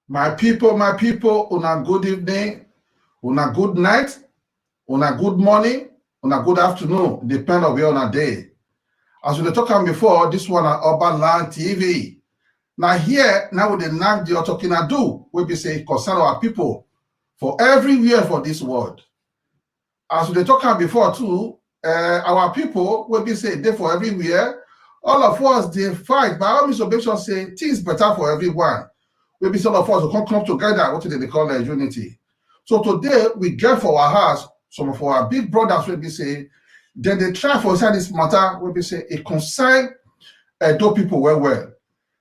My people, una good evening, una good night, una good morning, una good afternoon, depend on where on a day. As we talk about before, this one on Urban Land TV. Now here, now with the name the talking do, we be say concern our people for everywhere for this world. As we talk about before too, our people will be say they for everywhere. All of us they fight, by all means of make sure say things better for everyone. Maybe some of us will come together, what they call unity. So today we get for our house some of our big brothers will be say, then they try for inside this matter, will be say it concern Edo people well.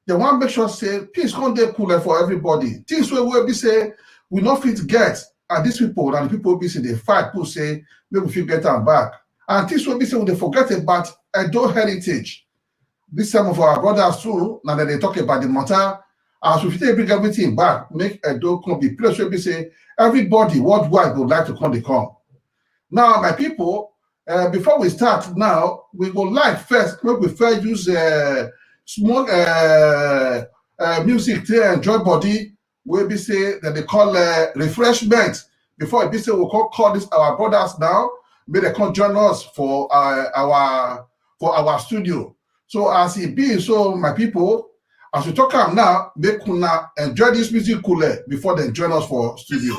They want to make sure say peace come dey cooler for everybody. Things will be say we not fit get, and these people and the people will be say they fight, people say maybe we fit get them back. And things will be say they forget about Edo heritage. This some of our brothers too, now that they talk about the matter. As we bring everything back, make Edo come be place where we say everybody worldwide would like to come. Now, my people, before we start now, we would like first, maybe we first use small music to enjoy body, where we say that they call refreshment. Before we say we call this our brothers now, may they come join us for our studio. So as it be, so my people, as we talk about now, make una enjoy this music cooler before they join us for studio.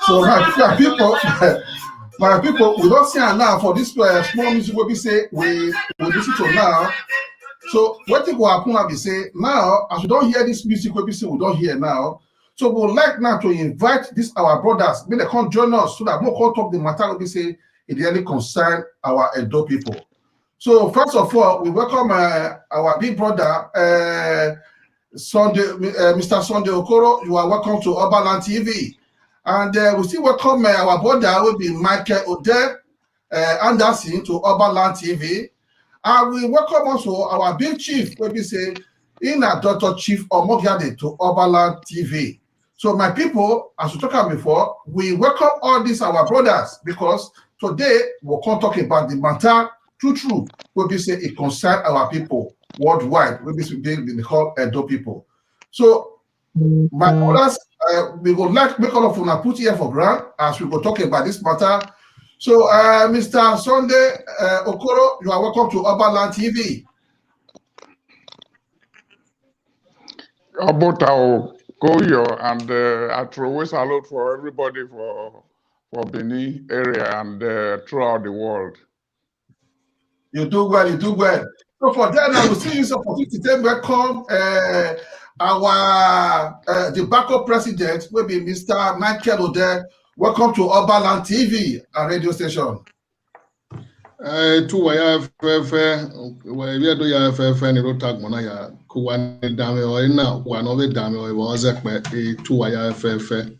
So my people, we don't see now for this small music what we say we listen to now. So what thing will happen now be say now as we don't hear this music what we say we don't hear now. So we would like now to invite this our brothers, may they come join us so that we can talk the matter what we say it really concern our Edo people. So first of all, we welcome our big brother Mr. Sunday Okoro. You are welcome to Urban Land TV. And we still welcome our brother will be Michael Ode Anderson to Urban Land TV. And we welcome also our big chief, where we say, Dr. Chief Omogiade to Urban Land TV. So my people, as we talked about before, we welcome all these our brothers because today we're going to talk about the matter true, where we say it concerns our people worldwide, where we say they call Edo people. So my brothers, we would like to make all of you put here for ground as we go talk about this matter. So, Mr. Sunday Okoro, you are welcome to Urban Land TV. Abotao Koyo, and I throw a salute for everybody for Benin area and throughout the world. You do well. So for that, I will see you opportunity to welcome the backup president will be Mr. Michael Ode. Welcome to Urban Land TV, a radio station. Tu waya fefe we do ya fefe ni rotag mona ya kuwa ni dame o ina wa no be dame o wa zekpe tu waya fefe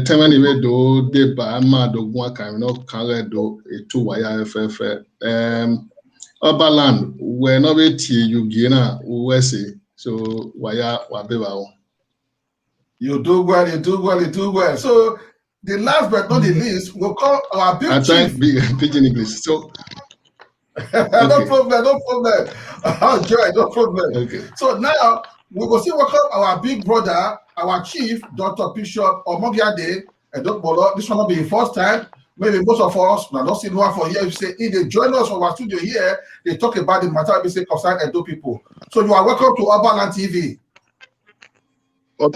temani we do de ba ma do gun aka no kare do tu waya fefe Oberland, we're not with you, Gina, USA. So, why are You do well, you do well, you do well. So, the last but not the least, we'll call our big I chief. thank Pidgin English. So, No problem, no problem. Oh, joy, no problem. Okay. So now we will see welcome our big brother, our chief, Dr. Bishop Omogiade Edokbolo. This will not be the first time. Maybe most of us now don't see one for here. You say if they join us from our studio here, they talk about the matter we say concern Edo people. So you are welcome to Urban TV. Thank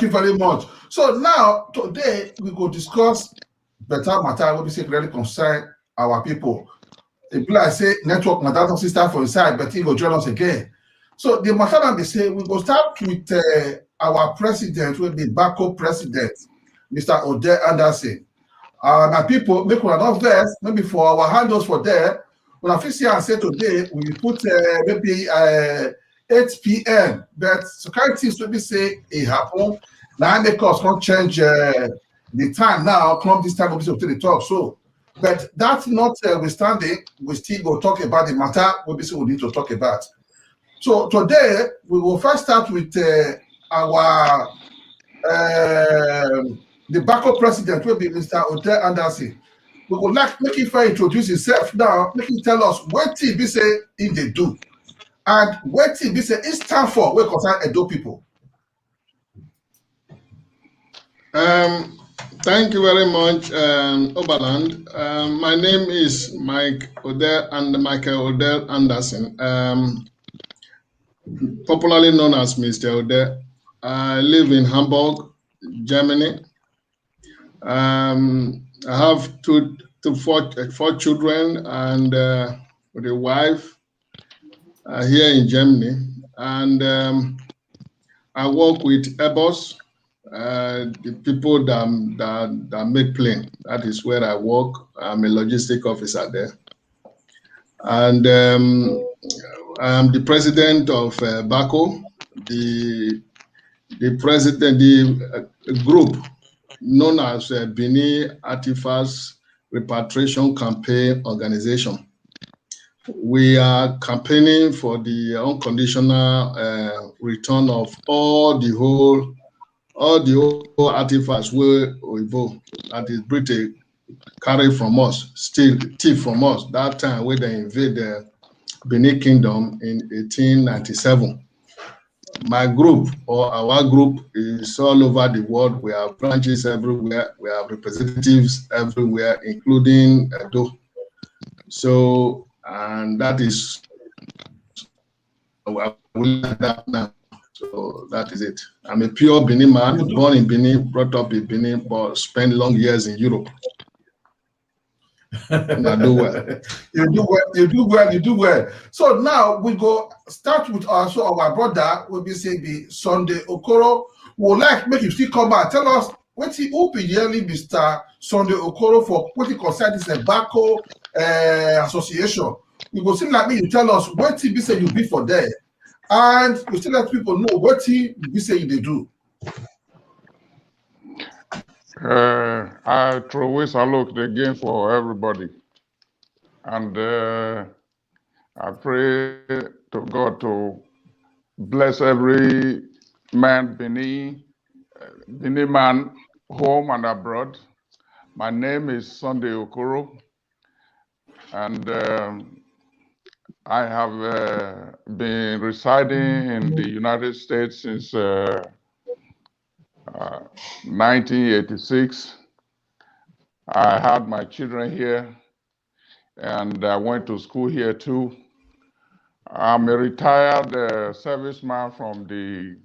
you very much. So now, today, we will discuss better matter what we say really concern our people. The people I say network matter sister for inside, but he will join us again. So the matter that they say, we will start with our president, with the Bako president, Mr. Odell Anderson. My people, make one not verse, maybe for our handles for there. When I fix here and say today, we put maybe 8 p.m. But so kind of things maybe say it happen. Now make us not change the time now. Come this time we to the talk. So, but that's not withstanding. We still go talk about the matter. We need to talk about. So today we will first start with our the backup president will be Mr. Odell Anderson. We would like make him introduce himself now. Make him tell us what he be say if they do, and what he be say it's time for. We concern Edo people. Thank you very much, Oberland. My name is Michael Odell Anderson, popularly known as Mr. Odell. I live in Hamburg, Germany. I have four children and with a wife here in Germany, and I work with Airbus. The people that make plane. That is where I work. I'm a logistic officer there, and I'm the president of BACO, the group known as Benin Artifacts Repatriation Campaign Organization. We are campaigning for the unconditional return of all the whole artifacts that is Britain carry from us, still thief from us. That time when they invade the Benin Kingdom in 1897. My group or our group is all over the world. We have branches everywhere. We have representatives everywhere, including Edo. So, and that is that now. So that is it. I'm a pure Benin man, born in Benin, brought up in Benin, but spent long years in Europe. And I do well. You do well. So now we go start with also our brother, will be say the Sunday Okoro. Would like make you still come back. Tell us what he open yearly Mr. Sunday Okoro for what he concern this tobacco association. We go seem like me, you tell us what he be say you be for there. And we still let people know what he be say they do. I throw salute again for everybody. And I pray to God to bless every man, Benin man, home and abroad. My name is Sunday Okoro, and I have been residing in the United States since 1986. I had my children here, and I went to school here too. I'm a retired serviceman from the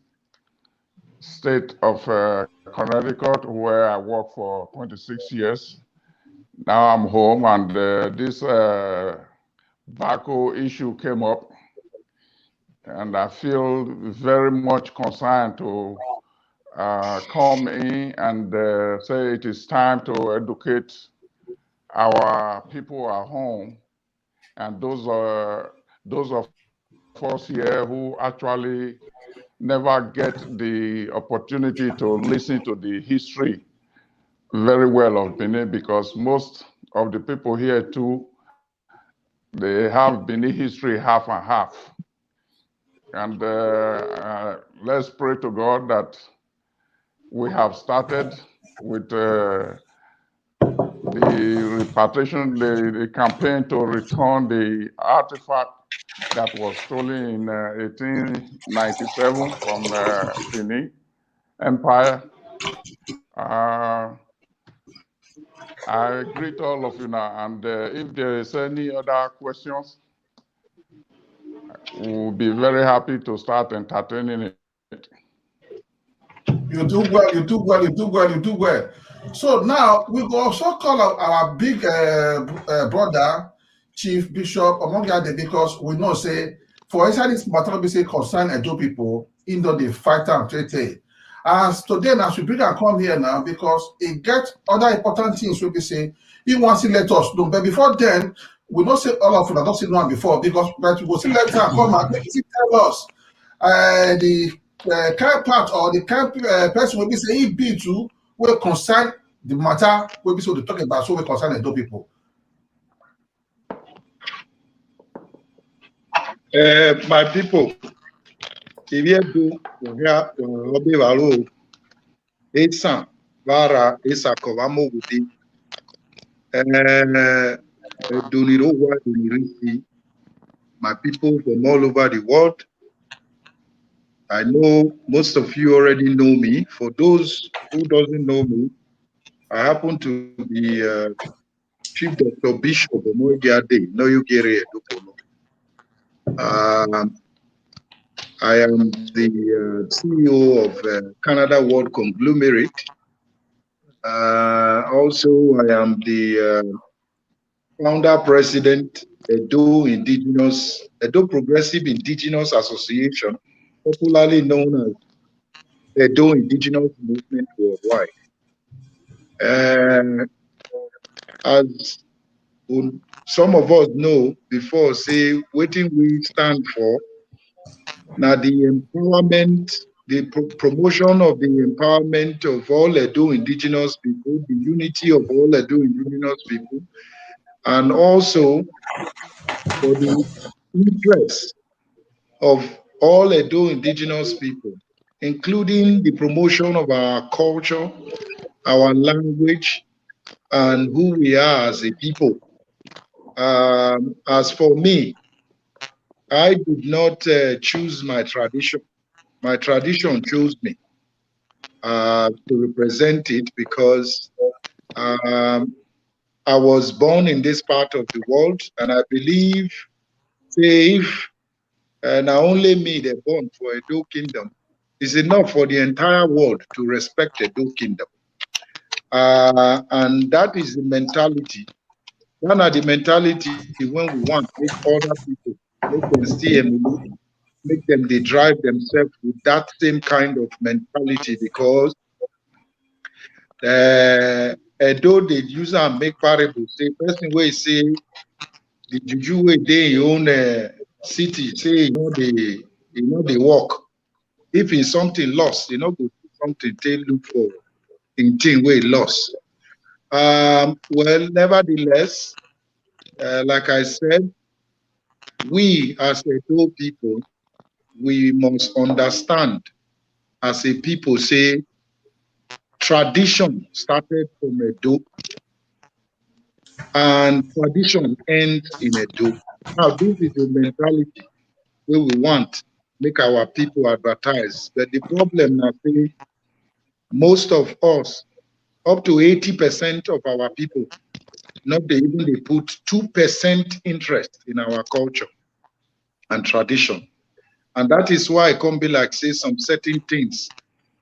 state of Connecticut, where I worked for 26 years. Now I'm home, and this BACO issue came up, and I feel very much concerned to come in and say it is time to educate our people at home, and those of us here who actually never get the opportunity to listen to the history very well of Benin, because most of the people here too, they have Benin history half and half. And let's pray to God that we have started with the repatriation, the campaign to return the artifact that was stolen in 1897 from Benin Empire. I greet all of you now, and if there is any other questions, we'll be very happy to start entertaining it. You do well, you do well, you do well, you do well. So now we will also call our big brother, Chief Bishop Omogade, because we know, say, for inside this matter, we say concern Edo people, in the fight and treaty. As today, now, we bring and come here now, because it gets other important things we say, he wants to let us know. But before then, we don't say all of them, don't see one before, because but we will see later come and tell us the kind part or the kind person will be say he be to will concern the matter will be so to talk about, so we concern the people. My people, if you do here, Robbie Valo, Esan, Vara, Esako, Amoguti, Doniro, my people from all over the world. I know most of you already know me. For those who doesn't know me, I happen to be Chief Dr. Bishop Omogiade, Noyugere Edukono. I am the CEO of Canada World Conglomerate. Also, I am the founder president Edo Progressive Indigenous Association, popularly known as Edo Indigenous Movement Worldwide. As some of us know before, say, what we stand for, now the empowerment, the promotion of the empowerment of all Edo indigenous people, the unity of all Edo indigenous people, and also for the interest of all Edo indigenous people, including the promotion of our culture, our language, and who we are as a people. As for me, I did not choose my tradition. My tradition chose me to represent it, because I was born in this part of the world, and I believe, say, if not only me they're born for Edo Kingdom, it's enough for the entire world to respect Edo Kingdom. And that is the mentality. One of the mentality when we want to make other people, make them see and make them they drive themselves with that same kind of mentality, because Edo they use and make parable. Say person where say the juju way they own city, say they walk. If it's something lost, go to something they look for in thing way lost. Well, nevertheless, like I said, we as Edo people, we must understand as a people, say, tradition started from Edo and tradition ends in Edo. Now, this is the mentality where we want make our people advertise. But the problem now, say, most of us, up to 80% of our people, not even they put 2% interest in our culture and tradition. And that is why it can be like, say, some certain things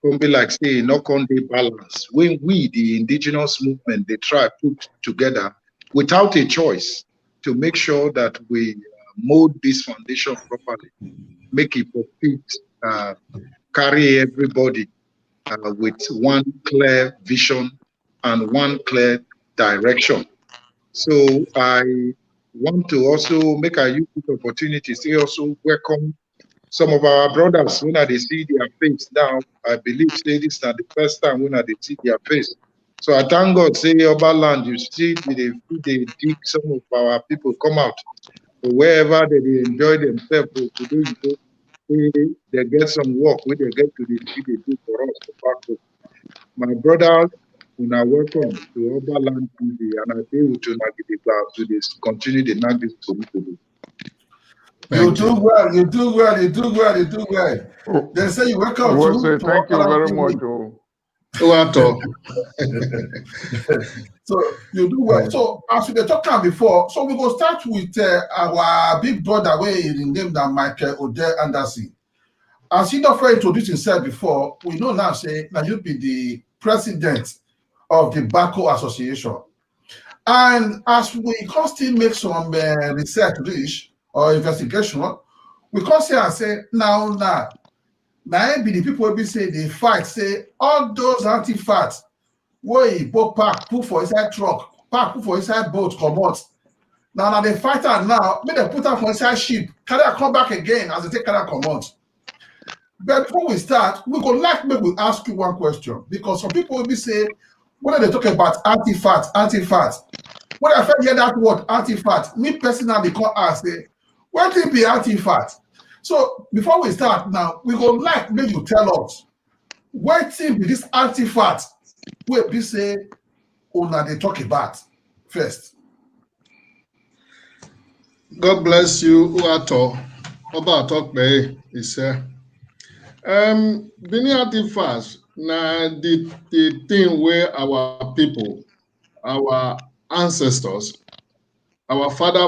can be like, say, not on the balance. When we, the indigenous movement, they try to put together without a choice to make sure that we mold this foundation properly, make it fit, carry everybody with one clear vision and one clear direction. So I want to also make a use of opportunity to also welcome some of our brothers, when they see their face now, I believe say this is not the first time when they see their face. So I thank God, say Oba land, you see they dig some of our people come out. So wherever they enjoy themselves, they get some work where they get to the see they do for us to back up. My brothers, you are welcome to Oba Land TV, and I pray with you to this continue the nag this community. You do well, you do well, you do well, you do well. They say you welcome to say thank you very much. So you do well. So as we talked about before, so we go start with our big brother where he named Michael Odell Anderson. As he not introduced himself before, we know now say that you be the president of the Bako Association. And as we can still make some research or investigation, we can say now be the people will be say they fight, say all those anti-fats where he both park, put for inside truck, park, put for inside boat, come out. Now they fight out now, make them put out for inside ship, can they come back again as they take can come out. But before we start, we go maybe we ask you one question, because some people will be say, when they talk about anti-fat, when I hear that word anti-fat, me personally can't ask, say, what will be anti-fat? So before we start now, we go maybe you tell us, what will be this anti-fat where we say, they talk about first? God bless you, Uato. Oba talk be is Benin anti-fat na the thing where our people, our ancestors, our father,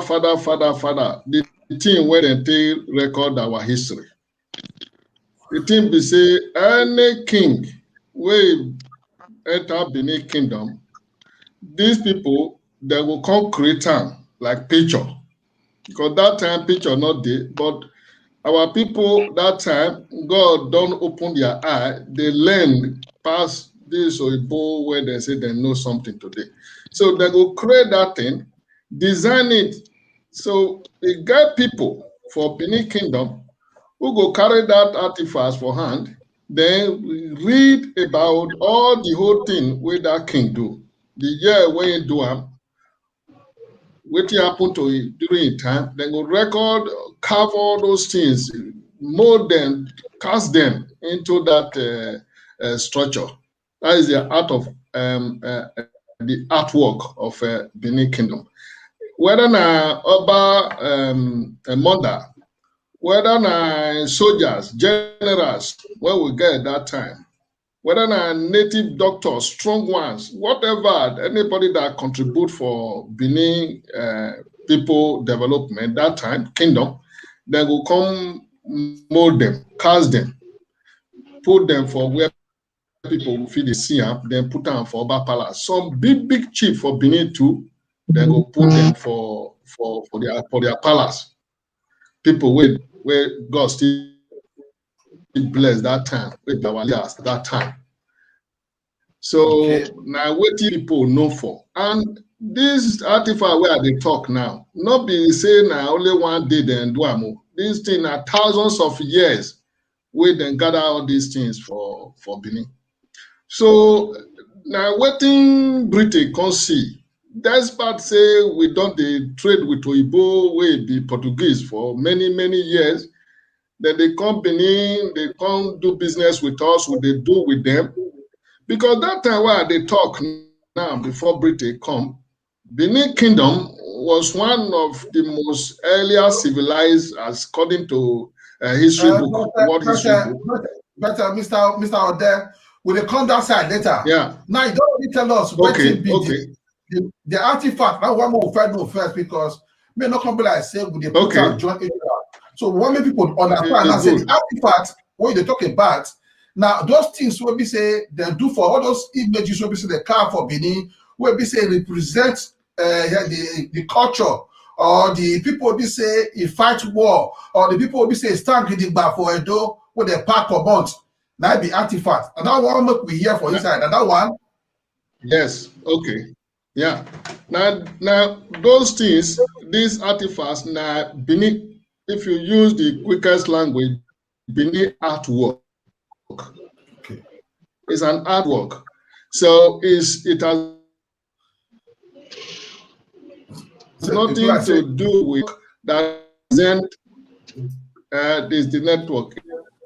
the thing where they take record our history. The thing be say any king where enter Benin Kingdom, these people they will come create time like picture. Because that time picture not there, but our people that time, God don't open their eye, they learn past this Oyibo where they say they know something today. So they go create that thing, design it. So they get people for Benin Kingdom who go carry that artifact for hand, then read about all the whole thing where that king do. The year when he do am, what happened to him during time, then go record, carve all those things, mold them, cast them into that structure. That is the art of the artwork of Benin Kingdom. Whether na Oba Mother, whether na soldiers, generals, where we get at that time, whether na native doctors, strong ones, whatever, anybody that contribute for Benin people development that time, kingdom, they will come mold them, cast them, put them for where people will feel the see them, then put them for Oba Palace. Some big chief for Benin too, they will put them for their palace. People where God still bless that time, with our leaders that time. So now what people know for, and this artifact where they talk now, not be saying now only one day then do am. These things are thousands of years where then gather all these things for Benin. So now waiting Britain can see. Despite say we don't trade with Oyibo, we be Portuguese for many years. Then they come Benin, they come do business with us, what they do with them. Because that time where they talk now, before Britain come, Benin Kingdom was one of the most earlier civilized, according to history book, world history book. But Mr. Odell, will they come that side later? Yeah. Now you don't really tell us what the artifact. Now one more first because may not come be like say with the put out joint Israel. So what many people understand and say the artifact what they talk about. Now, those things will be say they do for all those images will be say the car for Benin, will be say represent the culture, or the people will be say he fight war, or the people will be say stand with the bar for Edo with the park or months. That be artifact. And that one make we hear for inside. And that one. Yes, okay. Yeah. Now those things, these artifacts now Benin, if you use the quickest language, Benin artwork. Okay. It's an artwork. So it has nothing to do with that represent is the network.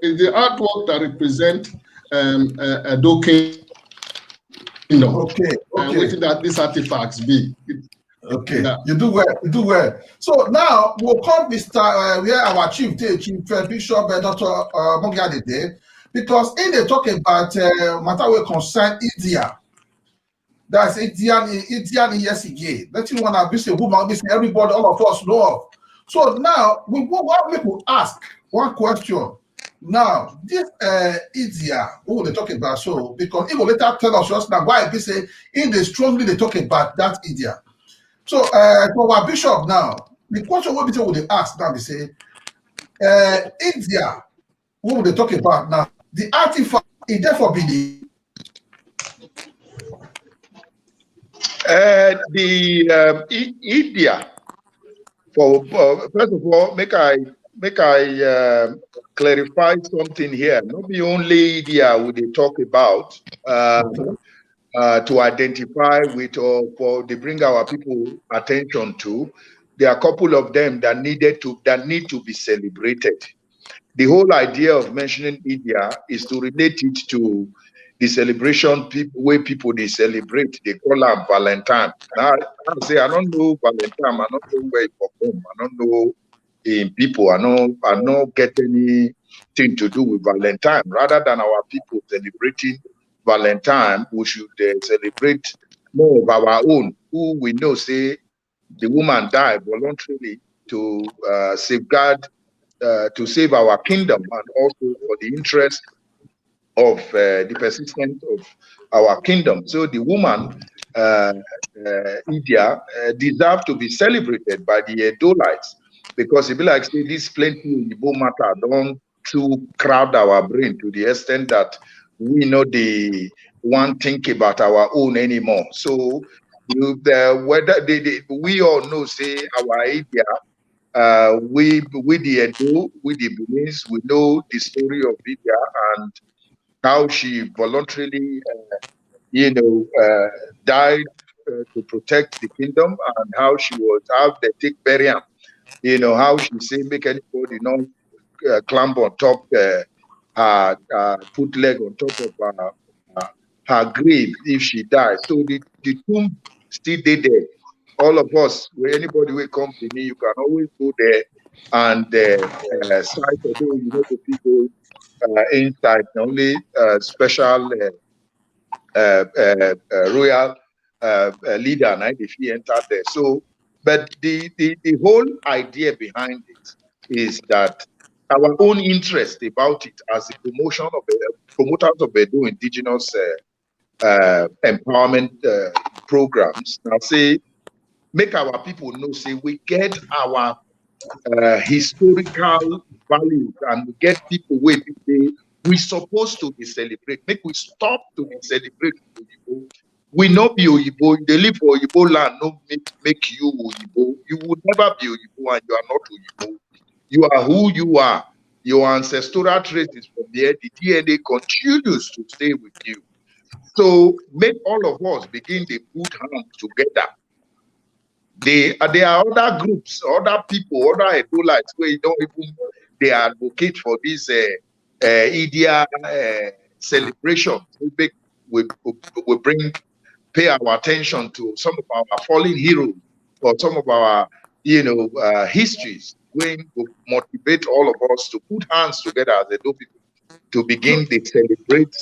It's the artwork that represent Edo Kingdom. Okay. And what that these artifacts be. Okay, Yeah. you do well. You do well. So now we'll come Mr. Where our chief, Chief Bishop Dr. Mongiade there, because in they talk about matter we concern India. That's Indian yes again. That you wanna be say woman, be say everybody, all of us know of. So now we will ask one question. Now this India, who they talk about so because it will later tell us just now why they say in they strongly they talk about that India. So for our bishop now, the question what people would ask now, they say, India, what would they talk about now? The artifact is there for Benin. India. For first of all, make I clarify something here. Not the only India would they talk about. To identify with or for they bring our people attention to. There are a couple of them that need to be celebrated. The whole idea of mentioning India is to relate it to the celebration where people they celebrate. They call them Valentine. Now I say I don't know Valentine. I don't know where it from. I don't know in people. I don't get anything to do with Valentine. Rather than our people celebrating Valentine, we should celebrate more of our own, who we know say the woman died voluntarily to safeguard, to save our kingdom, and also for the interest of the persistence of our kingdom. So the woman, India, deserve to be celebrated by the Edolites, because it be like say this plenty in the matter don't to crowd our brain to the extent that we know the one think about our own anymore. So whether we all know say our idea, we the Edo, we the Benin, we know the story of India and how she voluntarily died to protect the kingdom, and how she was how they take burial, how she say make anybody not climb on top, put leg on top of her grave if she dies. So the tomb still there. All of us, where anybody will come to me, you can always go there and site, although you know the people inside, only special royal leader, and if he entered there. So, but the whole idea behind it is that our own interest about it as the promoters of Edo indigenous empowerment programs. Now say, make our people know, say we get our historical values, and we get people where we supposed to be celebrate. Make we stop to be celebrate Oyibo. We not be Oyibo. They live for Oyibo land. No make you Oyibo. You would never be Oyibo, and you are not Oyibo. You are who you are. Your ancestral trace is from there. The DNA continues to stay with you. So make all of us begin to put hands together. There are other groups, other people, other Edolites where you don't even they advocate for this India celebration. We pay our attention to some of our fallen heroes or some of our histories, going to motivate all of us to put hands together as Edo people to begin to celebrate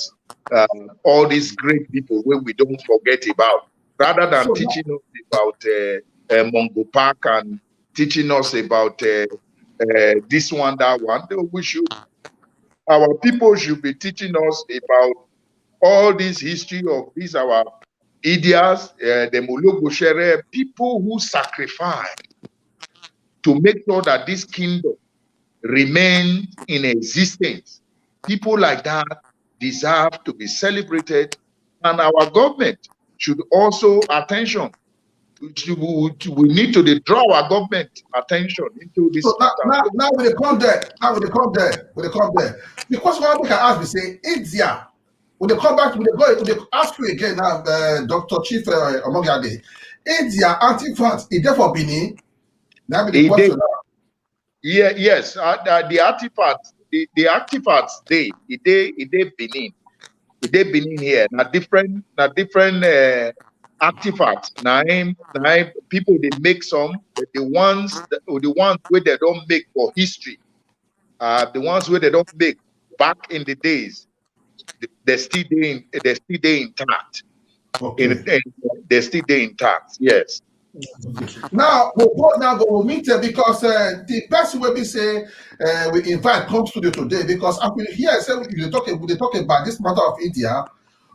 all these great people where we don't forget about, rather than teaching us about Mungo Park and teaching us about this one, that one. Our people should be teaching us about all this history of these our Idias, the Mologo Shere, people who sacrifice to make sure that this kingdom remains in existence. People like that deserve to be celebrated, and our government should also attention we need to draw our government attention into this. So now when they come there, because one thing I ask, we say India. When they come back, when they ask you again now, Dr. Chief Omogade, India anti-fans, is there for Benin? Now the question. Yeah, yes, the artifacts, the artifacts they Benin. They Benin here. Now different artifacts. Now people they make some, but the ones where they don't make for history, the ones where they don't make back in the days, they're still intact. Okay. They're still intact. Yes. Now we'll meet because the person will be say we invite come studio today because I will hear say they talk about this matter of India.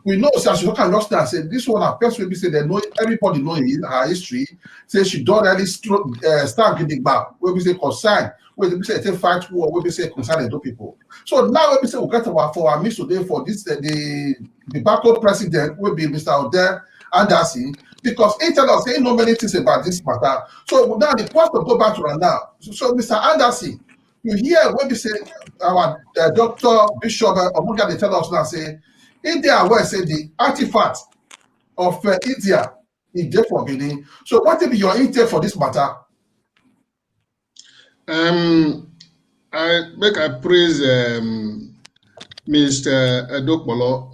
We know so she can just say this one a person will be say they know everybody know her history. Say she don't really stand in the back. Will be say concern. Will be say take fight war. Will be say concern the people. So now will be say we get for our meet today for this the backup president will be Mr. Ode Anderson. Because he tell us he know many things about this matter. So now the question go back to her now. So Mr. Anderson, you hear when we say our Dr. Bishop Omoga they tell us now say India where say the artifact of India is there for Benin. So what will be your intake for this matter? I praise Mr. Edokpolo.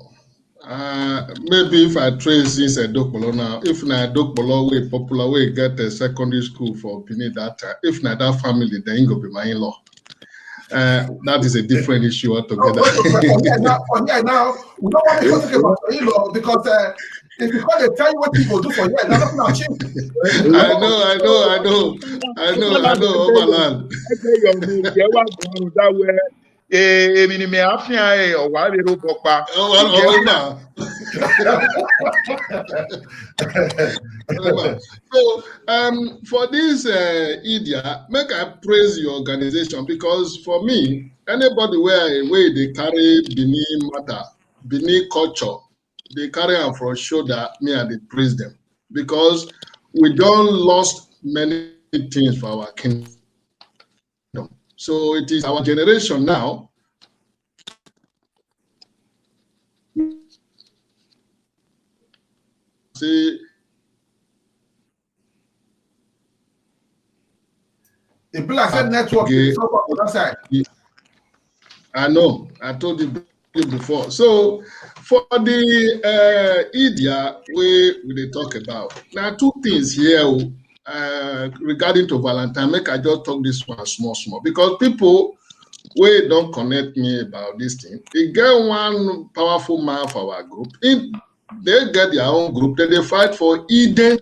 Maybe if I trace this Edokpolo now, if na Edokpolo way popular way get a secondary school for Benin that time, if na that family, then go be my in-law. That is a different issue altogether. Now we don't want to talk about in-law because if you call they tell you what people do for you, they're not going to achieve. I know, Oberland. So for this India, make I praise your organization because for me, anybody where they carry Benin matter, Benin culture, they carry am for shoulder, me and they praise them because we don't lost many things for our kingdom. So it is our generation now. See, the black network is over on that side. I know, I told you before. So for the India, we talk about now two things here regarding to Valentine. Make I just talk this one small because people we don't connect me about this thing. They get one powerful man for our group. They get their own group. Then they fight for Eden.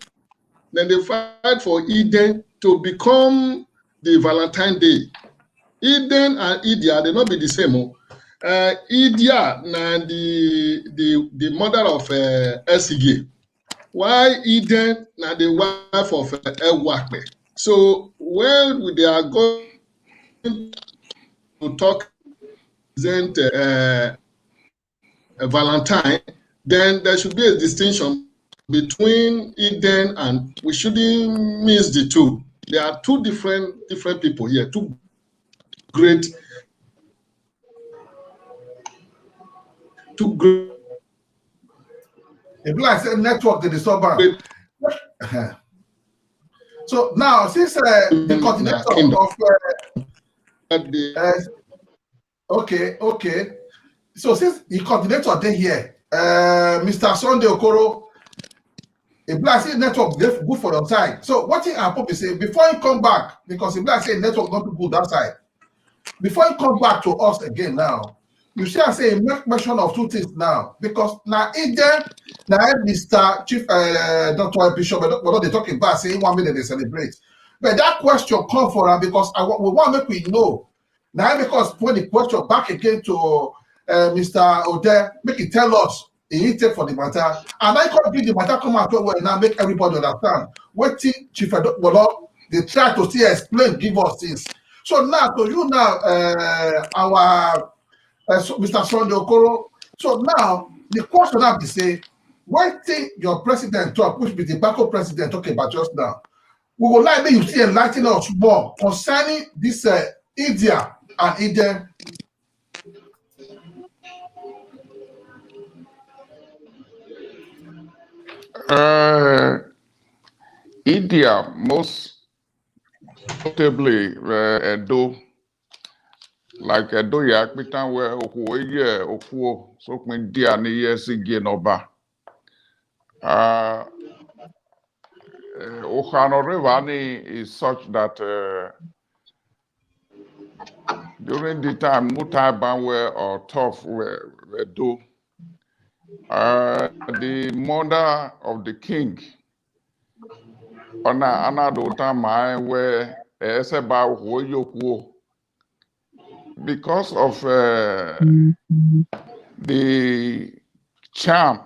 Then they fight for Eden to become the Valentine Day. Eden and Idia, they not be the same. Idia na the mother of Esige. Why Eden na the wife of Ewakbe. So when they are going to talk present Valentine, then there should be a distinction between Eden and we shouldn't miss the two. There are two different people here, two great. The black network the disturbance. So now since the coordinator of okay. So since the coordinator they here, Mr. Sunday Okoro, a black network they good for your side. So what thing I probably say before you come back, because the black network not too good that side. Before you come back to us again now, you see I say make mention of two things now because now Eden, now Mr. Chief Dr. Bishop, what they talking about saying 1 minute they celebrate. But that question come for them because we want to make we know. Now because when the question back again to Mr. Ode, make it tell us he take for the matter. And I can't give the matter come out where now make everybody understand. What Chief Bolo they try to see explain, give us this. So now to you now our Mr. Sunday Okoro. So now the question have to say One thing your president talk, which be the backup president talking about just now, we would like you see enlighten us more concerning this India and Eden. India, most notably Edo, like Edo Yakpitan, where Okuo, so when Dia ni yesi Genoba. Okano Rivani is such that during the time Mutai Banwe or Tough were do the mother of the king another time where because of the charm,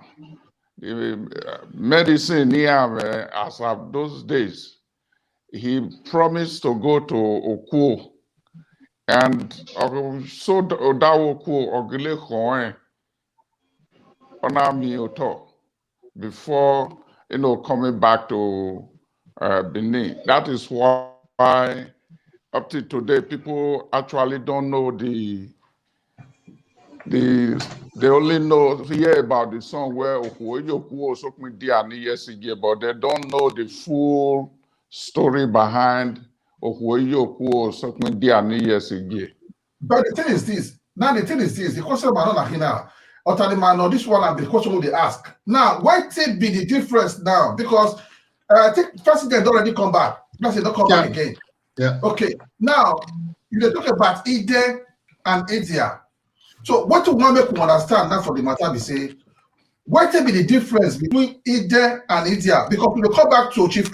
the medicine near as of those days, he promised to go to Okuo. And so Odawoku Ogile Khoe Onami Oto before coming back to Benin. That is why up to today people actually don't know they only hear about the song where Okuoyoku Osokmi Diani Yesige, but they don't know the full story behind But the thing is this. Now the thing is this. The question about not now. Or this one and the question will they ask. Now, why it be the difference now? Because I think president already come back. President don't come back again. Yeah. Okay. Now you talk about Ide and India. So what you want to make you understand now for the matter we say, what will be the difference between Ide and India? Because we will come back to Chief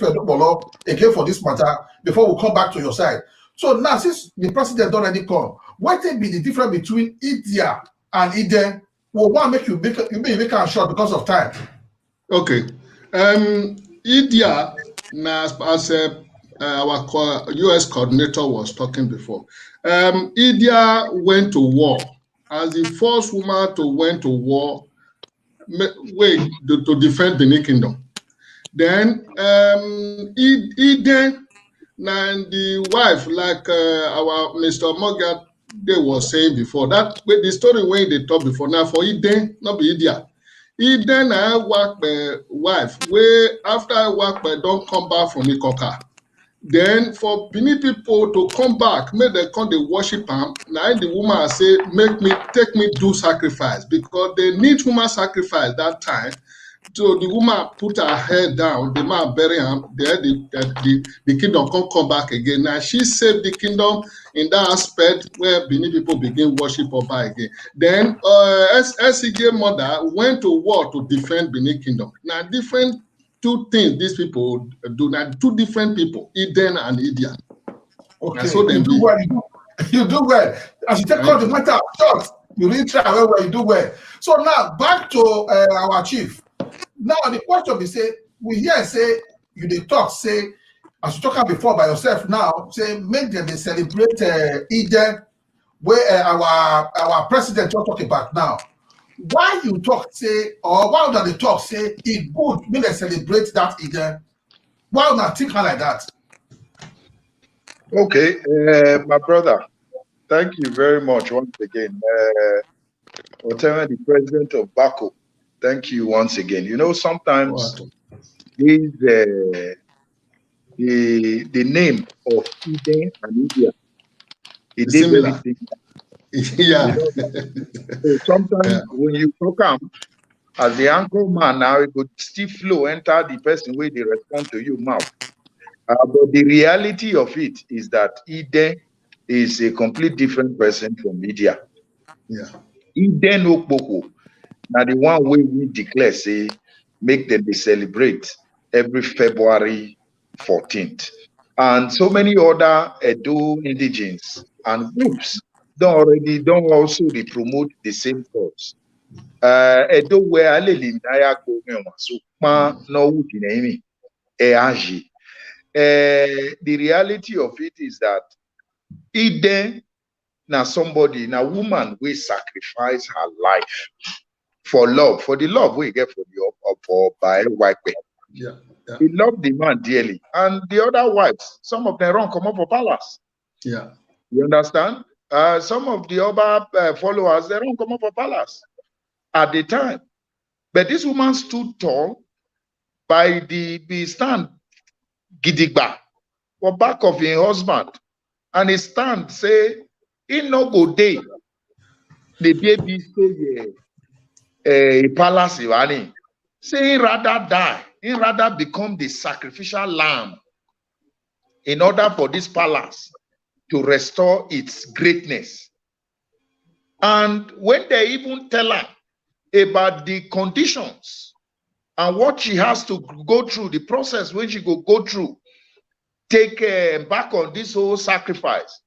Bolo again for this matter before we come back to your side. So now, since the president already come, what will be the difference between India and Ide? Well, one make you make it short because of time. Okay. India, as our US coordinator was talking before, India went to war as the first woman to went to war. To defend Benin Kingdom. Then Eden and the wife, like our Mr. Morgan they was saying before, that with the story when they talk before now for Eden, not be India. Eden I work wife where after I work don't come back from Ikoka. Then for Benin people to come back, make them come they worship him. Now the woman say, take me do sacrifice because they need human sacrifice that time. So the woman put her head down, the man bury him, the kingdom can't come back again. Now she saved the kingdom in that aspect where Benin people begin worship Oba again. Then SCJ mother went to war to defend Benin Kingdom. Now different two things these people do, not two different people, Eden and India. Okay, so you do well. You do well. As you take all the matter short, you really try well, you do well. So now back to our chief. Now the question is say we hear say you dey talk say as you talk before by yourself now say make them they celebrate Eden where our president just talk about now. Why you talk say or why would they talk say it good when they celebrate that Eden? Why not think like that? Okay, my brother, thank you very much once again. Whatever the president of Bako, thank you once again. You know, sometimes the name of Eden and India is similar. Yeah. So sometimes when you talk as the anchor man now, it could still flow enter the person where they respond to you mouth. But the reality of it is that Eden is a complete different person from India. Yeah. Eden Okpoko, now the one way we declare say make them they celebrate every February 14th. And so many other Edo indigenes and groups don't also promote the same cause. Edo where aleli ndaya go so ma no wuki na imi aji. The reality of it is that Eden na somebody, na woman will sacrifice her life for love, for the love we get for the for by wife. Yeah. He loved the man dearly. And the other wives, some of them run come up for palace. Yeah. You understand? Some of the other followers, they don't come up for palace at the time. But this woman stood tall by the stand gidigba for back of her husband. And he stand say, in no go day, the baby stay a palace, Ivani. Say, he rather die, he rather become the sacrificial lamb in order for this palace to restore its greatness. And when they even tell her about the conditions and what she has to go through, the process when she go through, take back on this whole sacrifice,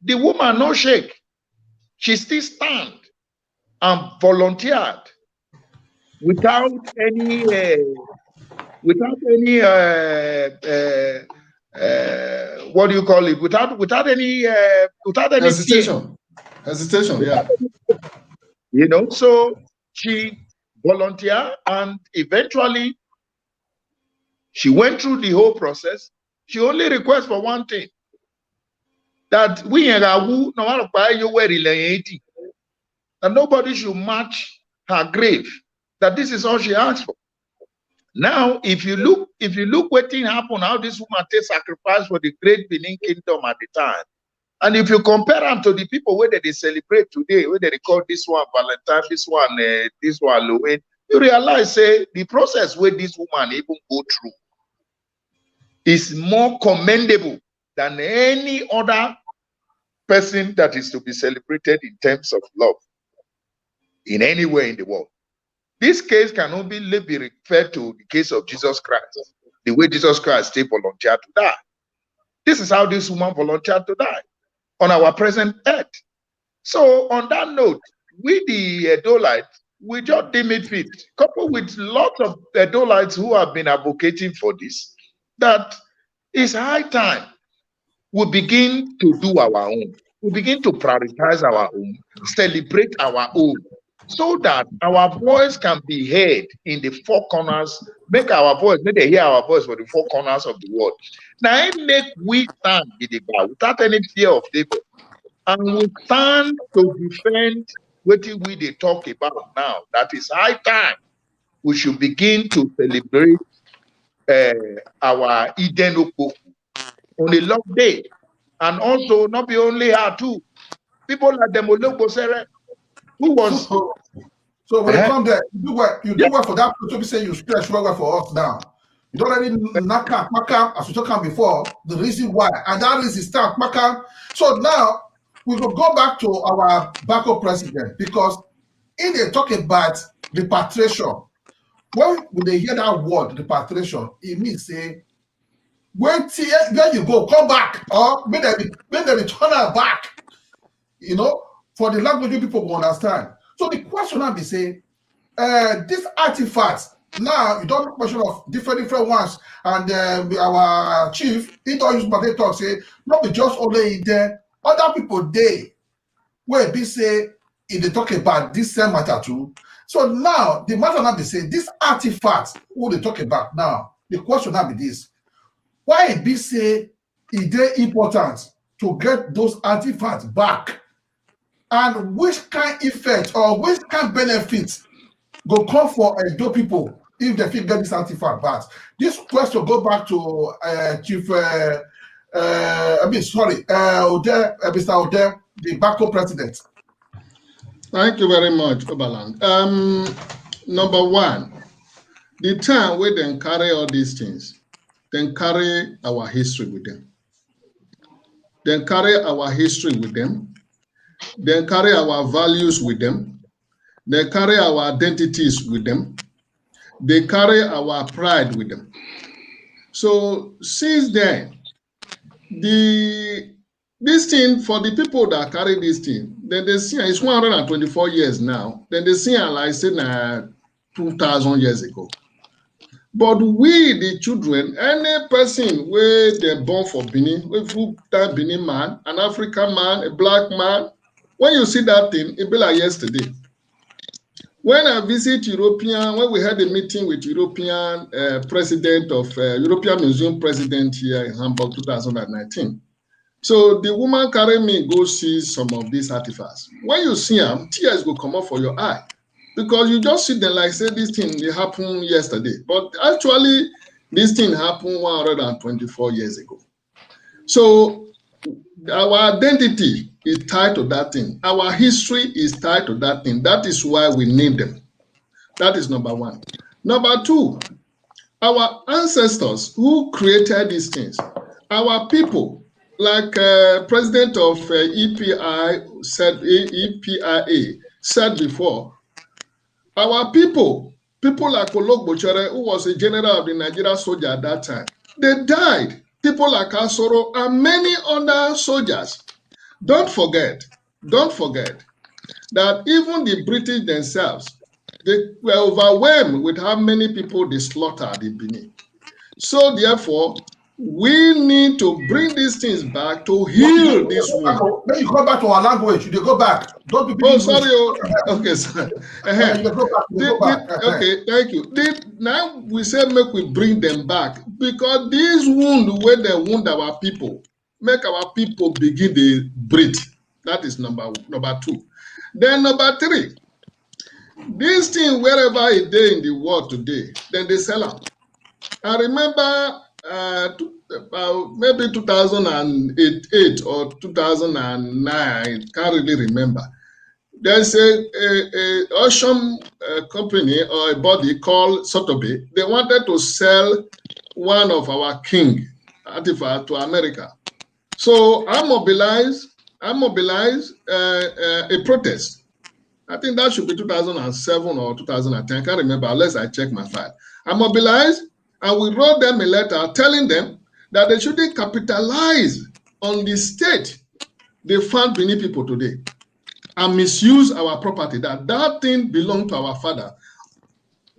the woman no shake. She still stand and volunteered without any what do you call it? Without any hesitation. fear. Hesitation, yeah. You know, so she volunteered, and eventually she went through the whole process. She only requests for one thing, that we and nobody should match her grave. That this is all she asked for. Now, if you look what thing happened, how this woman takes sacrifice for the great Benin kingdom at the time, and if you compare them to the people where they celebrate today, where they call this one Valentine, this one Halloween, you realize say the process where this woman even go through is more commendable than any other person that is to be celebrated in terms of love in anywhere in the world. This case can only be referred to the case of Jesus Christ, the way Jesus Christ stayed volunteered to die. This is how this woman volunteered to die on our present earth. So on that note, we the Edolites, we just deem it fit, coupled with lots of Edolites who have been advocating for this, that it's high time we begin to do our own. We begin to prioritize our own, celebrate our own, so that our voice can be heard in the four corners, make they hear our voice for the four corners of the world. Now, it make we stand without any fear of devil, and we stand to defend what we they talk about now. That is high time we should begin to celebrate our Eden Opoku on a long day, and also not be only her too. People like Demoloko Sere, who was so when you come there, you do work for that person. We say you stretch well for us now. You don't already knock out, as we talked about before, the reason why, and that is the start. So now we will go back to our backup president, because in they talk about repatriation. When they hear that word repatriation, it means say, when you go, come back, or when they return her back, you know, for the language people will understand. So the question now be say, these artifacts, now you don't question of different ones, and our chief, he don't use but talk say, not be just only there, other people they where be say if they talk about this same matter too. So now the matter now be say these artifacts who they talk about now, the question now be this: why it be say it is important to get those artifacts back, and which kind effect or which kind benefits go come for Edo people if they fit get this artifact back? This question go back to Chief Mr. Ode, the backup president. Thank you very much, Obalang. Number one, the time we then carry all these things, then carry our history with them. Then carry our history with them. Then carry our values with them. They carry our identities with them. They carry our pride with them. So since then, this thing, for the people that carry this thing, then they see it's 124 years now. Then they see like say 2,000 years ago. But we, the children, any person where they're born for Benin, a full-time Benin man, an African man, a black man, when you see that thing, it be like yesterday. when I visit when we had a meeting with European president of European Museum president here in Hamburg, 2019. So the woman carried me go see some of these artifacts. When you see them, tears will come up for your eye because you just see them like say this thing they happened yesterday, but actually this thing happened 124 years ago. So our identity is tied to that thing. Our history is tied to that thing. That is why we need them. That is number one. Number two, our ancestors who created these things, our people, like President of EPIA said before, our people like Olog Bochere, who was a general of the Nigerian soldier at that time, they died. People like Asoro and many other soldiers. Don't forget that even the British themselves, they were overwhelmed with how many people they slaughtered in Benin. So therefore, we need to bring these things back to heal this wound. When you go back to our language, you go back. Don't be. Oh, sorry. Okay, sorry. Go back. Okay, thank you. Now we say make we bring them back because these wounds, where they wound our people, make our people begin to breathe. That is number two. Then number three, this thing wherever it is in the world today, then they sell them. I remember maybe 2008 or 2009, can't really remember. There's a auction company or a body called Sotheby. They wanted to sell one of our king artifacts to America. So I mobilized a protest. I think that should be 2007 or 2010. I can't remember unless I check my file. I mobilized and we wrote them a letter telling them that they shouldn't capitalize on the state they found Benin people today and misuse our property, that thing belonged to our father.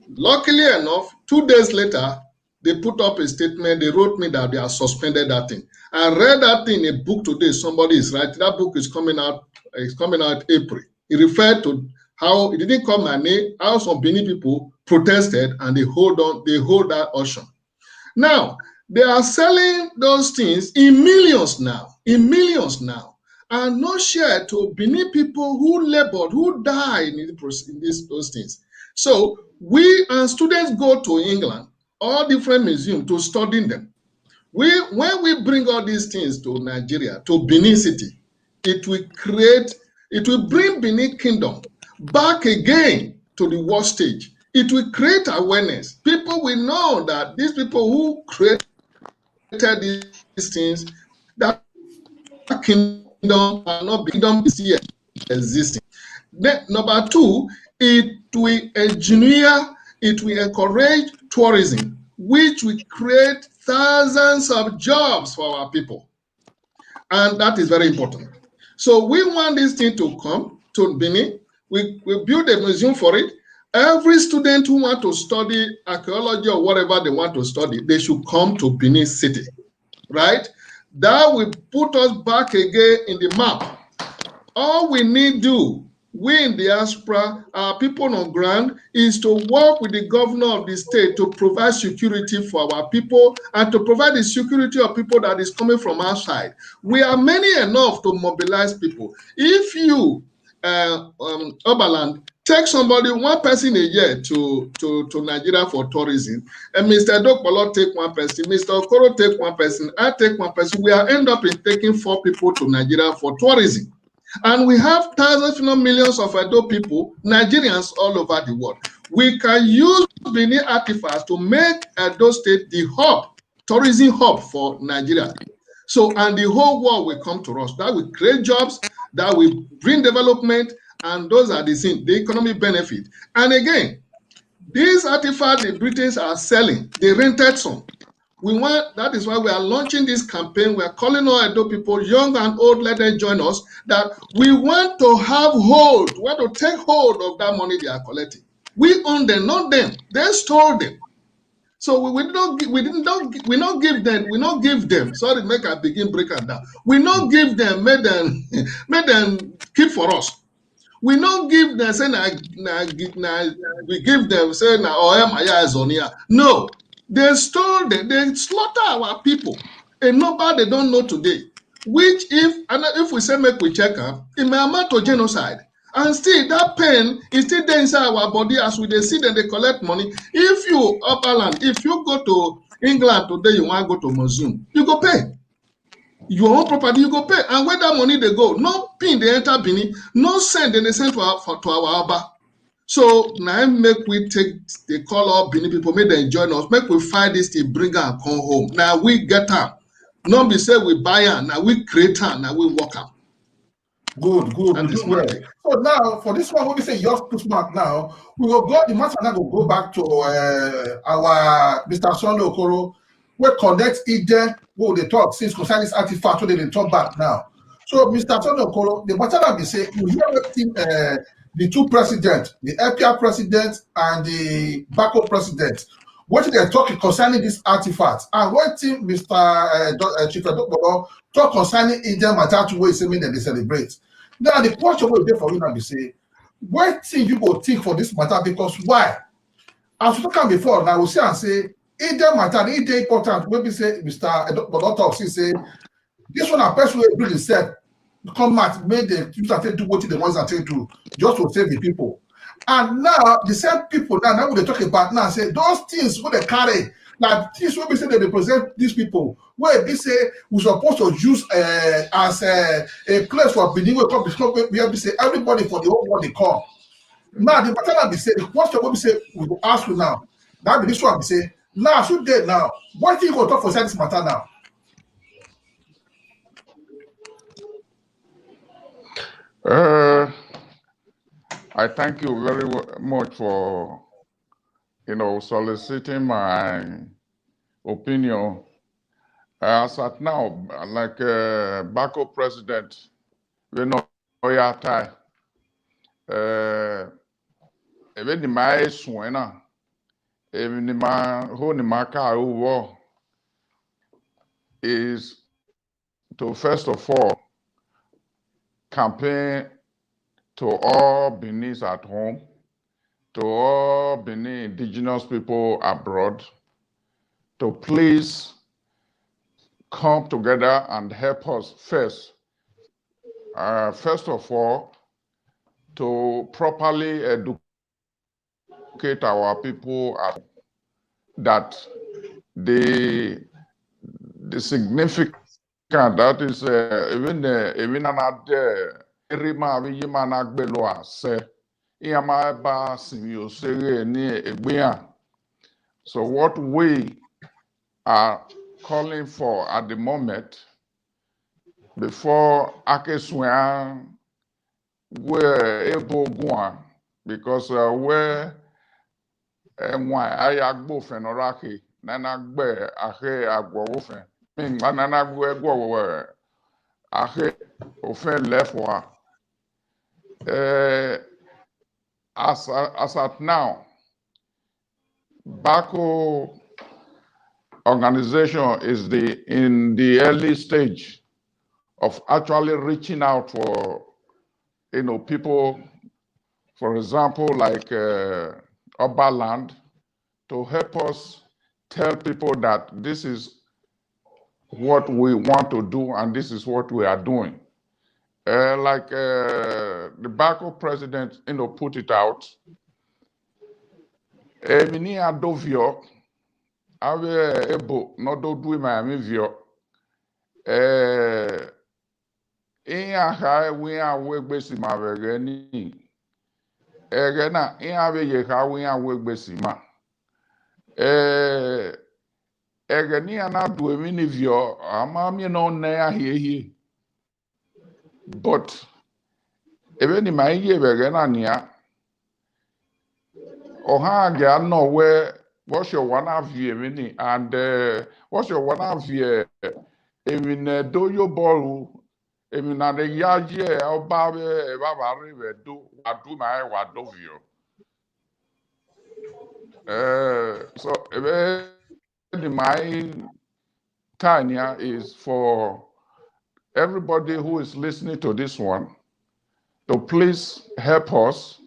Luckily enough, 2 days later, they put up a statement. They wrote me that they have suspended that thing. I read that thing in a book today. Somebody is writing. That book is coming out. It's coming out April. It referred to how it didn't call my name. How some Benin people protested and they hold that auction. Now they are selling those things in millions now. And not shared to Benin people who labored, who died in those things. So we and students go to England, all different museums to study them. When we bring all these things to Nigeria, to Benin City, it will bring Benin Kingdom back again to the world stage. It will create awareness. People will know that these people who created these things, that kingdom are not kingdom is here existing. Then, number two, it will encourage tourism, which will create thousands of jobs for our people. And that is very important. So we want this thing to come to Benin. We build a museum for it. Every student who wants to study archaeology or whatever they want to study, they should come to Benin City, right? That will put us back again in the map. All we need to do, we in diaspora, our people on ground, is to work with the governor of the state to provide security for our people and to provide the security of people that is coming from outside. We are many enough to mobilize people. If you, Oberland, take somebody, one person a year to Nigeria for tourism, and Mr. Dokpolo take one person, Mr. Okoro take one person, I take one person, we are end up in taking 4 people to Nigeria for tourism. And we have thousands, if not millions of Edo people, Nigerians all over the world. We can use Benin artifacts to make Edo State the hub, tourism hub for Nigeria. So, and the whole world will come to us. That will create jobs, that will bring development, and those are the economic benefit. And again, these artifacts the British are selling, they rented some. That is why we are launching this campaign. We are calling all Edo people, young and old, let them join us, that we want to have hold, we want to take hold of that money they are collecting. We own them, not them. They stole them. So we not give them, sorry, make I begin breaking down. We not give them, make them keep for us. We don't give them say we give them say na Maya is on here. No, they stole they slaughter our people. A number they don't know today. Which if we say make we check up, it may amount to genocide. And still that pain is still there inside our body as we they see them they collect money. If you Upperland, if you go to England today, you want to go to museum, you go pay. Your own property, you go pay. And where that money they go, no pin they enter Bini, no send they send to our Abba. So now make we take the call up Bini people, make them join us, make we fight this to bring her and come home. Now we get her. Not be say we buy her, now we create her, now we work her. Good. Well. So now for this one, when we say yours too smart now, we will go, the matter now will go back to our Mr. Sunday Okoro, we connect Eden, who they talk since concerning this artifact, so they talk back now. So Mr. Sunday Okoro, the matter that we say, you hear everything, the two presidents, the FPR president and the Bako president, what they talking concerning this artifact, and what thing Mr. Chief Dr. talk concerning Eden matter to way saying that they celebrate. Now the question will be for you now be say, what thing you go think for this matter? Because why? As we talked before, now we say and say Eden matter, Eden important. Maybe say Mr. Dr. talk say this one a person will build himself, come out, make the people do what the ones that they do just to save the people. And now the same people now we they talk about now say those things what they carry, like things what we say they represent these people. Where we say we're supposed to use as a place for Benin we have to say everybody for the whole world they come. Now the matter we say the question what we say we will ask you now. That be this one we say now should they now what thing you go talk for this matter now? I thank you very much for soliciting my opinion. As at now, like Bako president, we know Oyatai. Even the my swena, even the man who the maka war is to first of all campaign to all Benin's at home, to all Benin indigenous people abroad, to please come together and help us first. First of all, to properly educate our people that the significant that is even another erima yima na gbelo ase iyama ba simi osere ni egbeyan. So what we are calling for at the moment, before Akesua were able to, because where why ayagbo fenoraki nanagbe ahe agwofen min nanagbo egwo ahe ofen lefwa as at now Bako organization is in the early stage of actually reaching out for people, for example, like Upperland, to help us tell people that this is what we want to do and this is what we are doing. Like the Bako president, put it out. Mini adovio, ave ebo no do my vio. Ha we are work basi ma vegeni. Na ave ye ha we are work basi ma. Egeni ana do mini vio ama mi no na here. But even in my year vegena nia. Oha ga no where what's your one of you and what's your one of you even do your ball even na the yaje oba baba river do my what do you so even my Tanya is for everybody who is listening to this one to please help us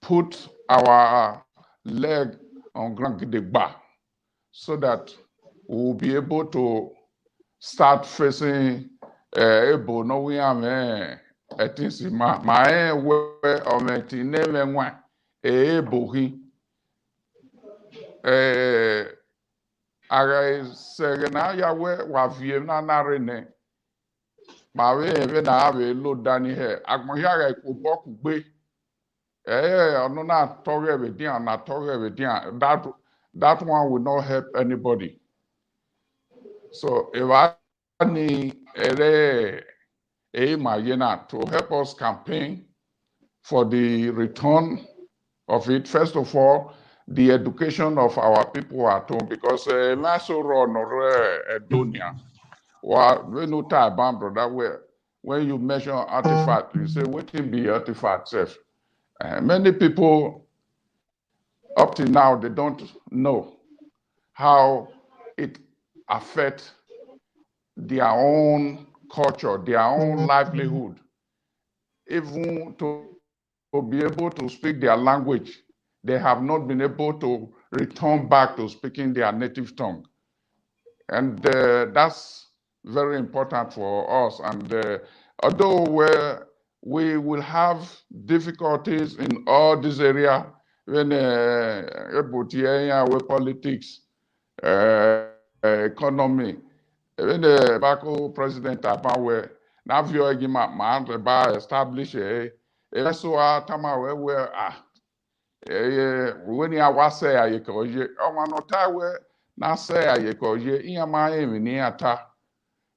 put our leg on ground Gidigba so that we'll be able to start facing able no we am things my where on it name one able he ara segena ya we wa vie na narene ma we even na we lo dani he agbon ya ra ko boku gbe ono na tore we dia na tore we dia that one will not help anybody. So if I need to help us campaign for the return of it, first of all, the education of our people at home, because when you mention artifact, you say what can be artifact self. Many people up to now they don't know how it affects their own culture, their own livelihood, even to be able to speak their language. They have not been able to return back to speaking their native tongue. And that's very important for us. And although we will have difficulties in all this area, when with politics, economy, when the Bako president Abawe, now you are establish so tama where when you are say I call you, now say I call you,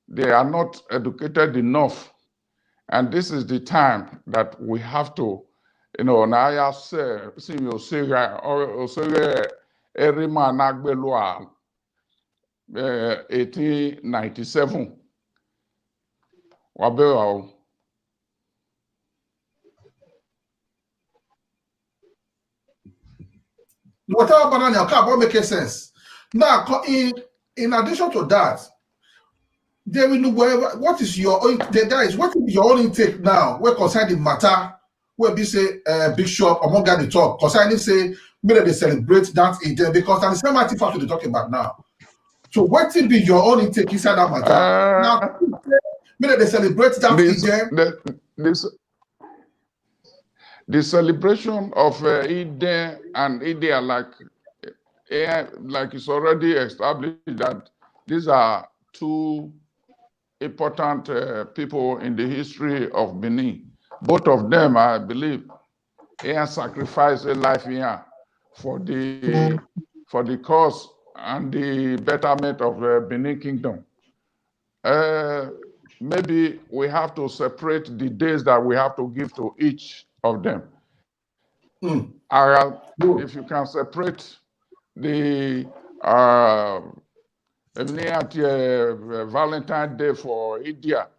they are not educated enough. And this is the time that we have to, now I say, see you say, or say, every man, 1897. Wabeo. Whatever banana your car won't make sense. Now, in addition to that, there will what is your own what is your own intake now? Where concerning the matter, where we say Bishop among the talk, concerning say maybe they celebrate that event because that's the same artifact we're talking about now. So what will be your own intake inside that matter? Now maybe they celebrate that event. The celebration of Eden and India, like it's already established that these are two important people in the history of Benin. Both of them, I believe, sacrificed their life here for the cause and the betterment of the Benin Kingdom. Maybe we have to separate the days that we have to give to each of them. If you can separate the Valentine's Day for India,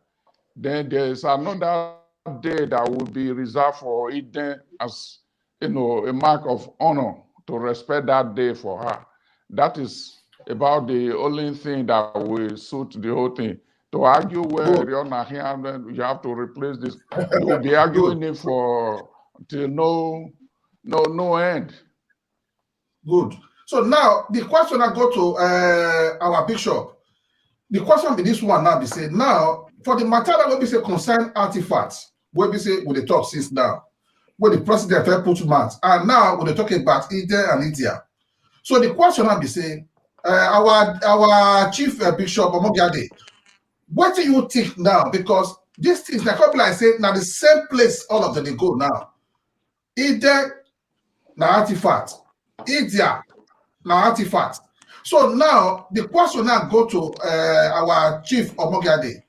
then there's another day that will be reserved for Eden as a mark of honor to respect that day for her. That is about the only thing that will suit the whole thing. To argue where you're not here, then you have to replace this. You will be arguing it for till no end. Good. So now the question I go to our bishop. The question be this one now be say now for the matter that will be say concern artifacts, where we say we talk since now, where the president put mouth, and now when they talking about Eden and India. So the question I be say our chief bishop Omogiade, what do you think now? Because these things, like couple I say, now the same place all of them they go now. Eden na artifact, India na artifact. So now the question now go to our chief Omogiade.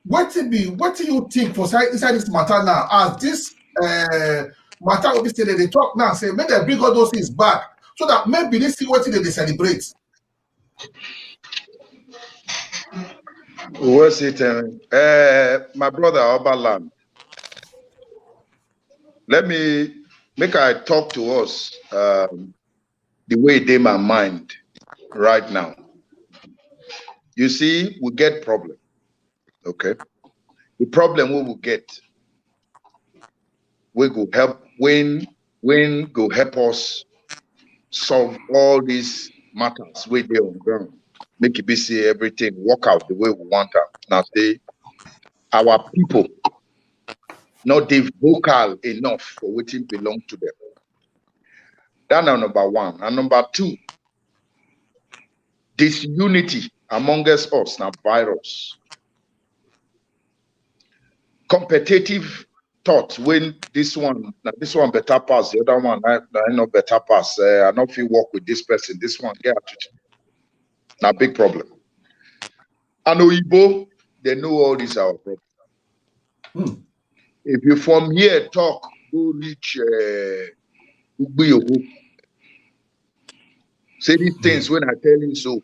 What do you think for inside this matter now? As this matter will be said, they talk now, say maybe they bring all those things back so that maybe they see what they celebrate. What's it? My brother Obalan. Let me I talk to us the way it in my mind right now. You see, we get problem. Okay. The problem we will get we go help when go help us solve all these matters wey dey on ground. Make it be say everything work out the way we want it. Now say our people not dey vocal enough for wetin belong to them. That's number one. And number two, disunity amongst us now virus. Competitive thought when this one better pass, the other one I not better pass. I not feel work with this person. This one get attitude. Now big problem. And Oyibo, they know all these our problem. If you from here talk, go reach Ugbiyogo. Say these things when I tell you so.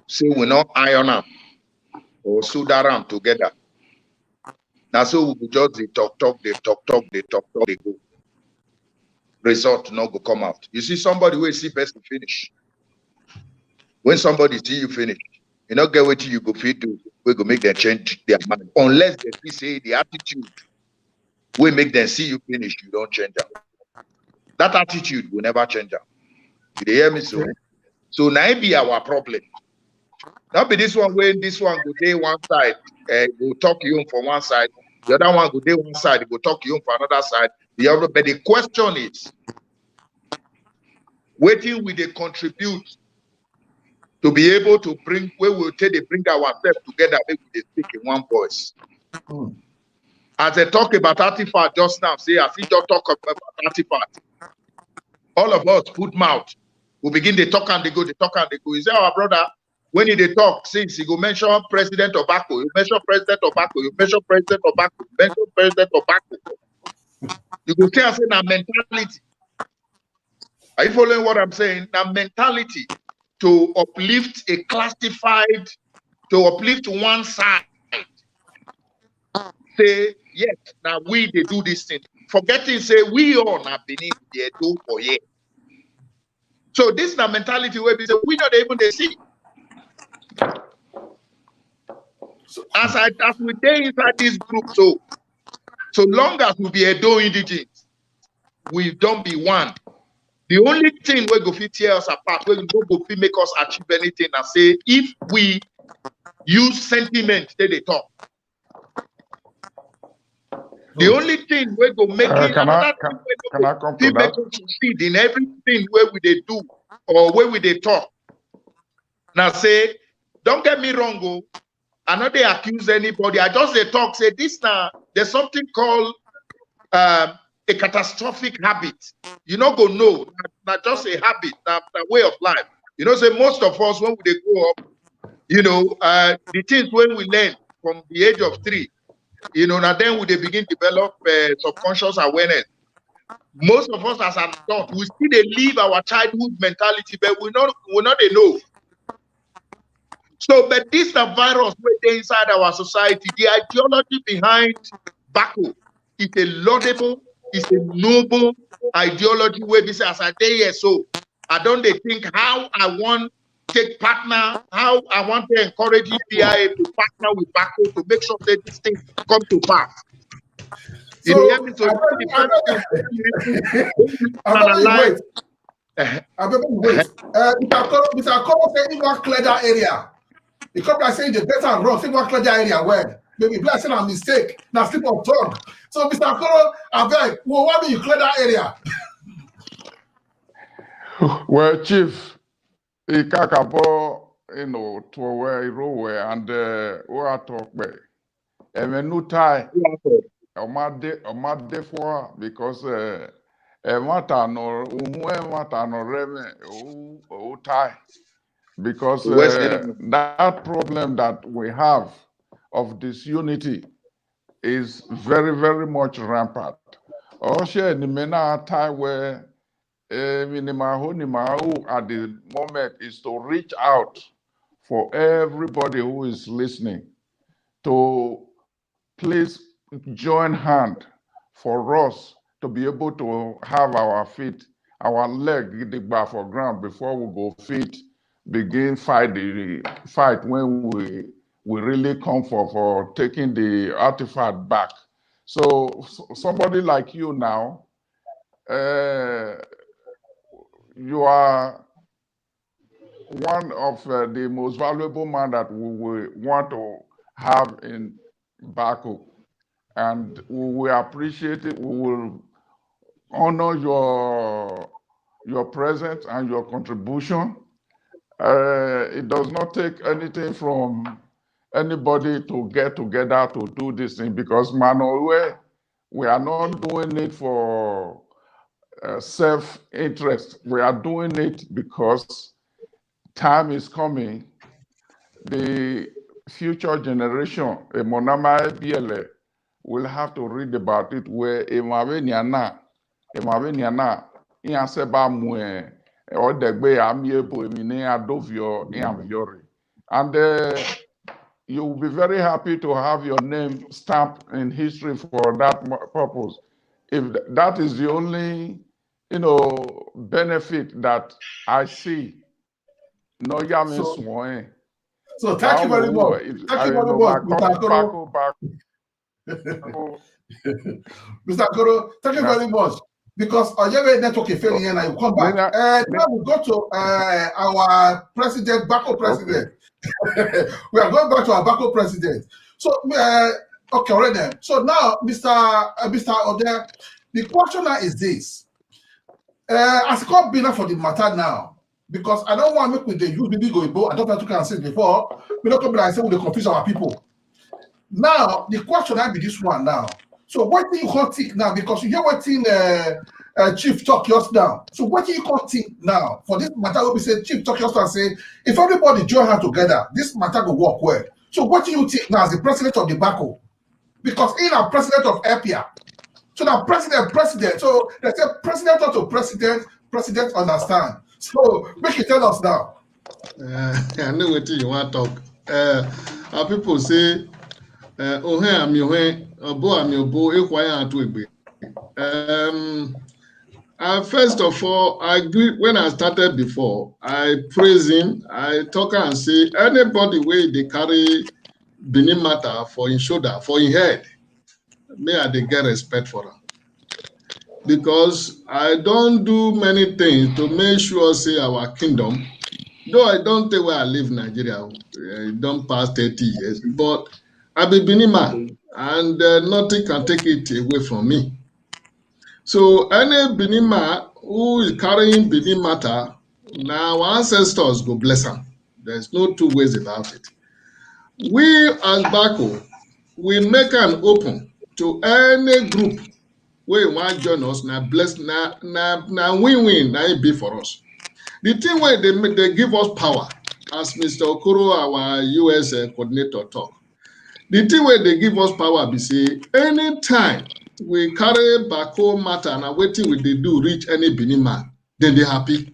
Say we not iron up or solder them together. Now so we just they talk, they go. Result not go come out. You see somebody will see person finish. When somebody see you finish, you not get what you go feed to, we go make them change their mind. Unless they say the attitude will make them see you finish, you don't change them. That attitude will never change them. Did you hear me so? So now it be our problem. Not be this one when this one go day one side, go talk you from one side. The other one go day one side, go talk you for another side. The other, but the question is, waiting will they contribute to be able to bring where we'll take they bring ourselves together, maybe they speak in one voice. As they talk about artifact just now, say as he just talk about artifact, all of us put mouth. We begin to talk and they go, You say our brother, when he talk, since he go mention President Obako, you mention President Obako, you mention President Obako, you mention President Obako. You go say I say now mentality. Are you following what I'm saying? Now mentality to uplift a classified, to uplift one side. Say, yes, now we they do this thing. Forgetting say we all now beneath the do for ye. So this is the mentality where we say we not even they see. As we stay inside this group, so long as we be a do indigent, we don't be one. The only thing we go fit tear us apart, we go fit make us achieve anything and say if we use sentiment, they talk. The only thing we go make it can I come to that? Succeed in everything where we they do or where we they talk. Now say, don't get me wrong, go. I know they accuse anybody. I just they talk, say this now, there's something called a catastrophic habit. You not go know, not just a habit, not a way of life. You know, say most of us when they grow up, you know, the things when we learn from the age of 3, you know, now then we they begin to develop subconscious awareness. Most of us as adults, we still they live our childhood mentality, but we not they know. So, but this the virus where inside our society, the ideology behind Bako is a laudable, it's a noble ideology where we say as I day here, so I don't they think how I want take partner, how I want to encourage EPIA to partner with Bako to make sure that this thing come to pass. So, you hear me? So Mr. Cole said he want clear that area. The couple are saying the better run, say want clear that area where maybe I said a mistake, now slip of tongue. So Mr. Cole, I beg, well, why do you clear that area? Well, Chief, Ikakabo, you know, to where Irowe and where I talk about. And when no tie, Omade for because Mata no reme o tie. Because that problem that we have of disunity is very, very much rampant. Also, in the mena time where at the moment is to reach out for everybody who is listening to please join hand for us to be able to have our feet, our leg dig back for ground before we go feet begin fight when we really come for taking the artifact back. So somebody like you now, you are one of the most valuable man that we will want to have in Baku. And we will appreciate it. We will honor your presence and your contribution. It does not take anything from anybody to get together to do this thing, because Manowe, we are not doing it for self-interest. We are doing it because time is coming. The future generation, Monama BLA, will have to read about it where Emaveniana, Iaseba Mue, or the Bay Amiebo, Emine Adovio, Iamviori. And you will be very happy to have your name stamped in history for that purpose. If that is the only, benefit that I see. No, So thank you very much. Thank you very much, Mr. Akoro. Mr. Akoro, thank you very much. Because Ojebe network is failing here, and you come back. Now we go to our president, Bako president. Okay. We are going back to our Bako president. So, okay, already. Then. So now, Mr. Ode, the question now is this: as a call bidder for the matter now, because I don't want to make with the youth maybe go. I don't know if you can say before. We don't come like say we confuse our people. Now the question I be this one now. So what do you call think now? Because you hear what thing Chief talk just now. So what do you call think now for this matter? We say Chief talk just now say if everybody join hands together, this matter will work well. So what do you think now as the president of the Bako? Because in our president of EPIA, so now president. So they say president to president understand. So make you tell us now. I know what you want to talk. Our people say, "Oh, I'm your way, I'm your boy, first of all, I agree. When I started before, I praise him. I talk and say anybody where they carry Benin matter for his shoulder, for his head, may I they get respect for him. Because I don't do many things to make sure say our kingdom, though I don't think where I live in Nigeria, I don't pass 30 years, but I be Benin man, and nothing can take it away from me. So any Benin man who is carrying Benin matter, now our ancestors go bless them. There's no two ways about it. We as Bako, we make an open to any group where you want to join us, now bless, now win-win, now it be for us. The thing where they give us power, as Mr. Okoro, our US coordinator, talk. The thing where they give us power, be say, anytime we carry Bako matter and waiting with they do reach any Benin man, then they happy.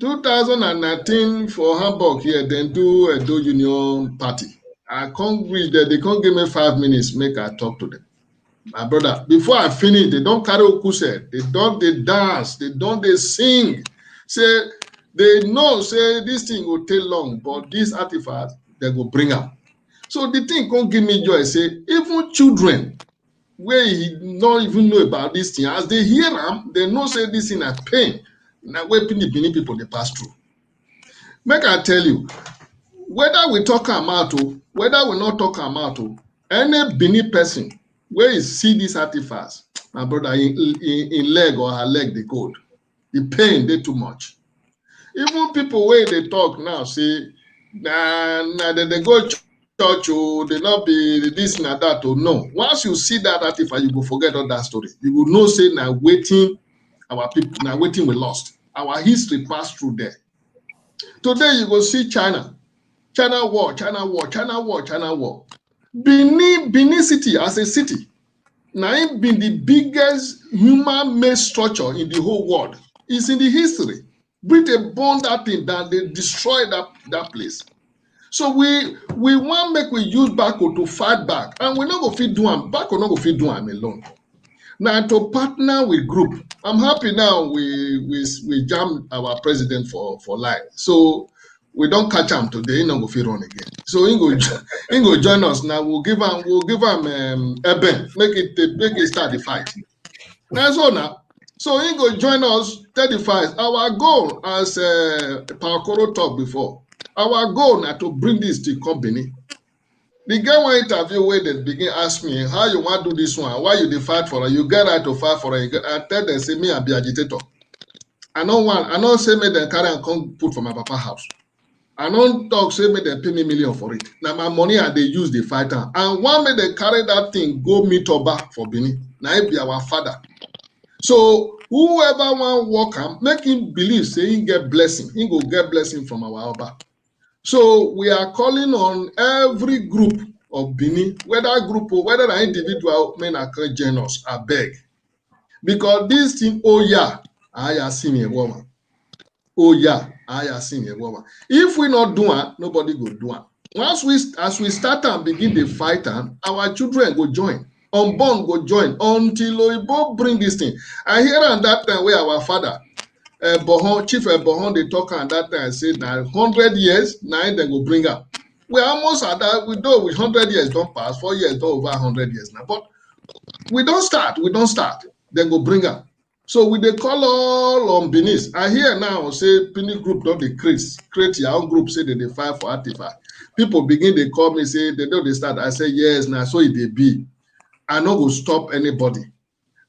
2019 for Hamburg here, then do a Do Union party. I can't reach there, they can't give me 5 minutes, make I talk to them. My brother, before I finish, they don't carry okuse, they dance, they sing. Say, they know, say, this thing will take long, but these artifacts, they will bring up. So the thing can't give me joy, say, even children, where you not even know about this thing, as they hear them, they know, say, this thing is pain. Now, where Benin people, they pass through. Make I tell you, whether we talk about it, whether we not talk about it, any Benin person, where you see these artifacts, my brother, in leg or her leg, they cold. The pain, they too much. Even people where they talk now, say, they go church, oh, they not be this and that, oh, no. Once you see that artifact, you go forget all that story. You will know, say, now waiting, our people, now waiting we lost. Our history passed through there. Today, you go see China war. Benin city as a city, now it been the biggest human-made structure in the whole world. It's in the history. Britain burned that thing down, they destroyed that place. So we want make we use Bako to fight back, and we not go fit do them. Bako not go fit do them alone. Now to partner with group, I'm happy now we jam our president for life. So we don't catch him today, he no go fit run again. So he go join us now. We'll give him Eben, make it start the fight. That's all now. So he go join us 35. Our goal, as Paokoro talked before, our goal now to bring this to company. The guy one interview where they begin ask me how you want to do this one, why you dey fight for it, you get right to fight for it. I tell them say me I be agitator. I don't say me them carry and come put for my papa house. I don't talk say me them pay me million for it. Now my money and they use the fighter. And one may they carry that thing go meet Oba for Benin. Now he be our father. So whoever want work him, make him believe say he get blessing. He go get blessing from our Oba. So we are calling on every group of Benin, whether group or whether an individual men are join us, I beg. Because this thing, oh yeah, I see me a woman. Oh yeah, I see me a woman. If we not do it, nobody go do it. As we start and begin the fight, our children go join. Unborn go join until Oyibo bring this thing. I hear at that time where our father, Chief Bohon, they talk at that time and say that 100 years, now they go bring up. We're almost at that, we do with 100 years don't pass, 4 years don't over 100 years now. But we don't start, then go bring up. So we they call all on Benin. I hear now say Benin group don't they create your own group, say that they fight for artifact. People begin, they call me, say they don't they start. I say, yes, now so it they be. I no go stop anybody.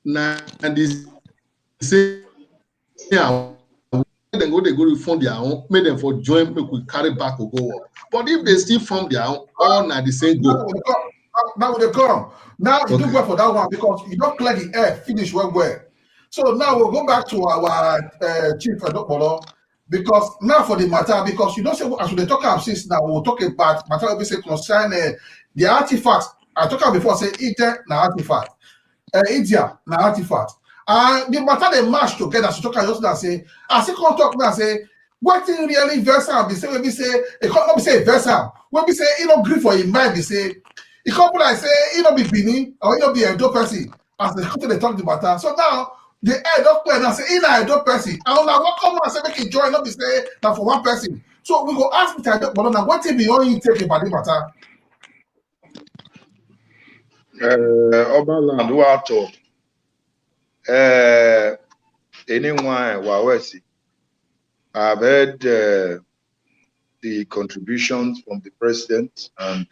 Now and this say yeah, then they go to fund their own, make them for join, make we carry back or go up. But if they still form their own, all now the same go. Now they come. Now you do well for that one because you don't clear the air, finish well. So now we'll go back to our Chief Edokpolo because now for the matter, because you don't say as we talk about since now we'll talk about matter we say concern the artifacts. I talked about before say Ite na artifact, India na artifact. And the matter they match together. So talk about just say as he come talk now say what thing really versam be say when we say it can't be say versam when we say you know grief for him mind be say it can't be like say you know be Benin or you know be a dope person as they come to the talk the matter. So now the head of play now say in a dope person and now what come and say make it join not be say now for one person. So we go ask Mr. Edokpolo now what thing be all you take about the matter. Oberland Wato anyone Wawesi. I've heard the contributions from the president and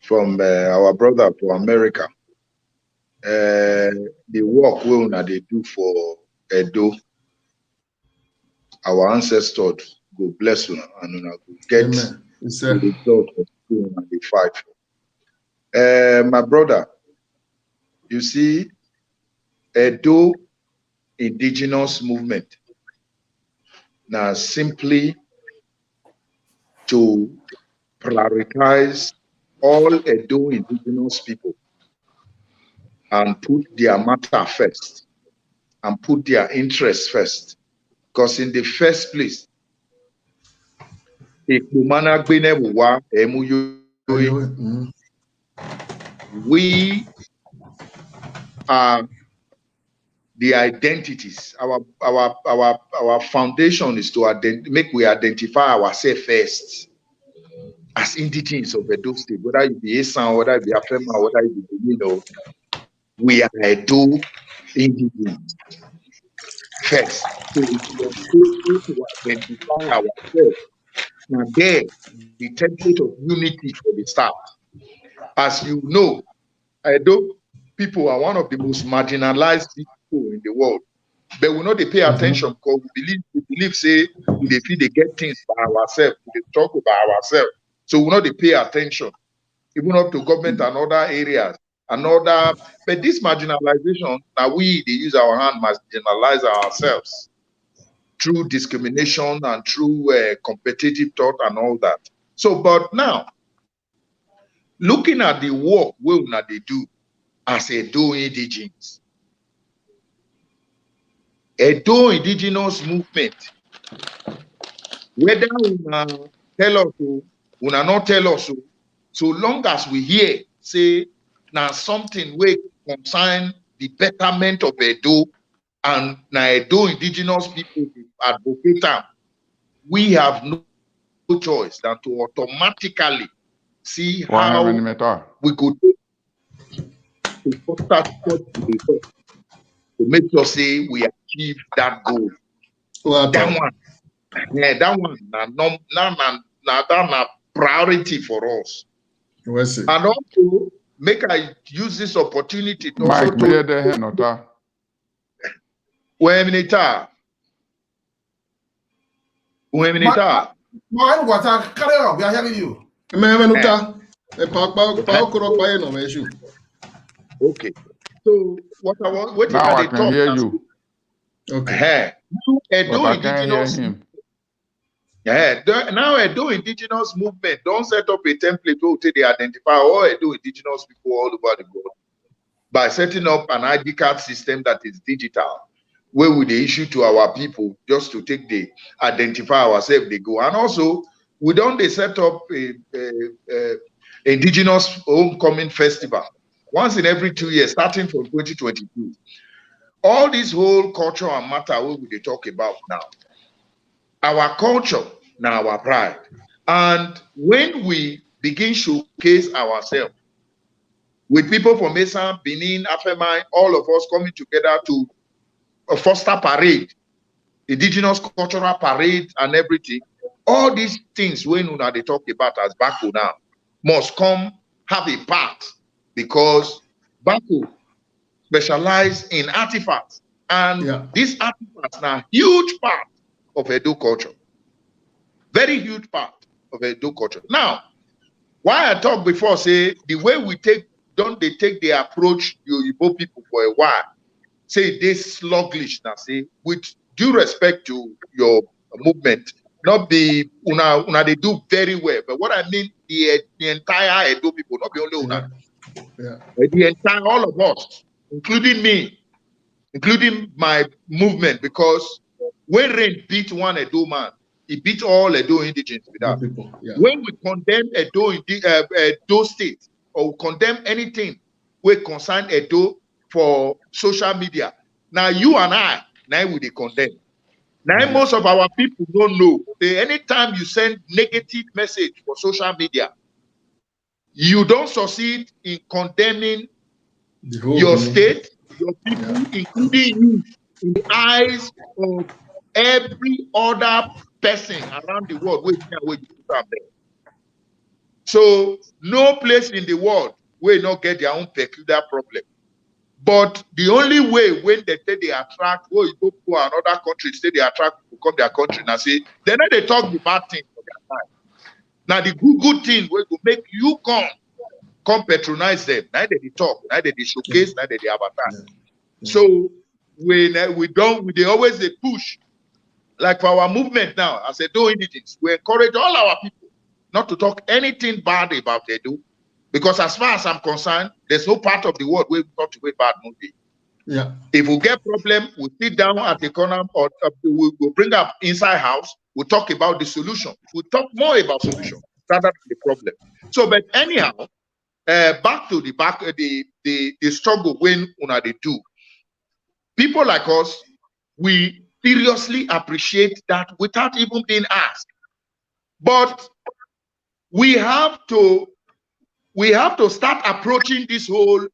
from our brother to America. The work they do for Edo, our ancestors go bless you and go get the result of the fight. My brother, you see, Edo indigenous movement now simply to prioritize all Edo indigenous people and put their matter first and put their interests first. Because in the first place, we are the identities. Our foundation is to make we identify ourselves first as indigenous of Edo State, whether it be Esan, whether it be Afema, whether it be we are Edo indigenous first. So we to identify ourselves. Now there, the template of unity for the start. As you know, Edo people are one of the most marginalized people in the world. But we know they pay attention because we believe say they feel they get things by ourselves, they talk about ourselves. So we know they pay attention, even up to government and other areas. But this marginalization, now they use our hand marginalize ourselves through discrimination and through competitive thought and all that. So, but now, looking at the work they do as Edo indigenous, Edo indigenous movement, whether una tell us or una not tell us, so long as we hear say now something we concern the betterment of Edo and now Edo indigenous people advocate them, we have no choice than to automatically see how we could to make sure say we achieve that goal. That one, that priority for us. And also, make I use this opportunity to also to carry on. We are hearing you. Okay. So what now I can hear you. Okay. Now Edo Indigenous movement don't set up a template to they identify all Edo Indigenous people all over the world by setting up an ID card system that is digital, where we they issue to our people just to take the identify ourselves they go. And also we don't they set up a Indigenous Homecoming Festival once in every 2 years, starting from 2022. All this whole culture and matter what we talk about now. Our culture, now our pride. And when we begin showcase ourselves with people from Mesa, Benin, Afemai, all of us coming together to foster parade, indigenous cultural parade and everything, all these things when they talk about as Bako now must come have a part, because Bako specialize in artifacts, and these artifacts are a huge part of Edo culture. Very huge part of Edo culture. Now, why I talked before, say the way we take, don't they take the approach you Igbo people for a while, say this sluggish now, say with due respect to your movement, not be una they do very well, but what I mean the entire Edo people, not be only una, the entire all of us, including me, including my movement, because when rain beat one Edo man, it beat all Edo indigenous with that. When we condemn Edo state, or condemn anything we concern Edo for social media, now you and I, now we condemn. Now most of our people don't know. Anytime you send negative message for social media, you don't succeed in condemning your state, your people, including you, in the eyes of every other person around the world. So no place in the world will not get their own peculiar problem. But the only way when they say they attract, you go to another country, say they attract people come their country and say, then they talk the bad thing for their time. Now the good thing will make you come patronize them. Now they talk, now they showcase, now they advertise. So when they always they push, like for our movement now, as Edo indigenous, we encourage all our people not to talk anything bad about Edo, because as far as I'm concerned, there's no part of the world where we talk about bad movie. If we get problem, we sit down at the corner, or we'll bring up inside house. We'll talk about the solution. We'll talk more about solution rather than the problem. So, but anyhow, back to the struggle when they do. People like us, we seriously appreciate that without even being asked. But we have to start approaching this whole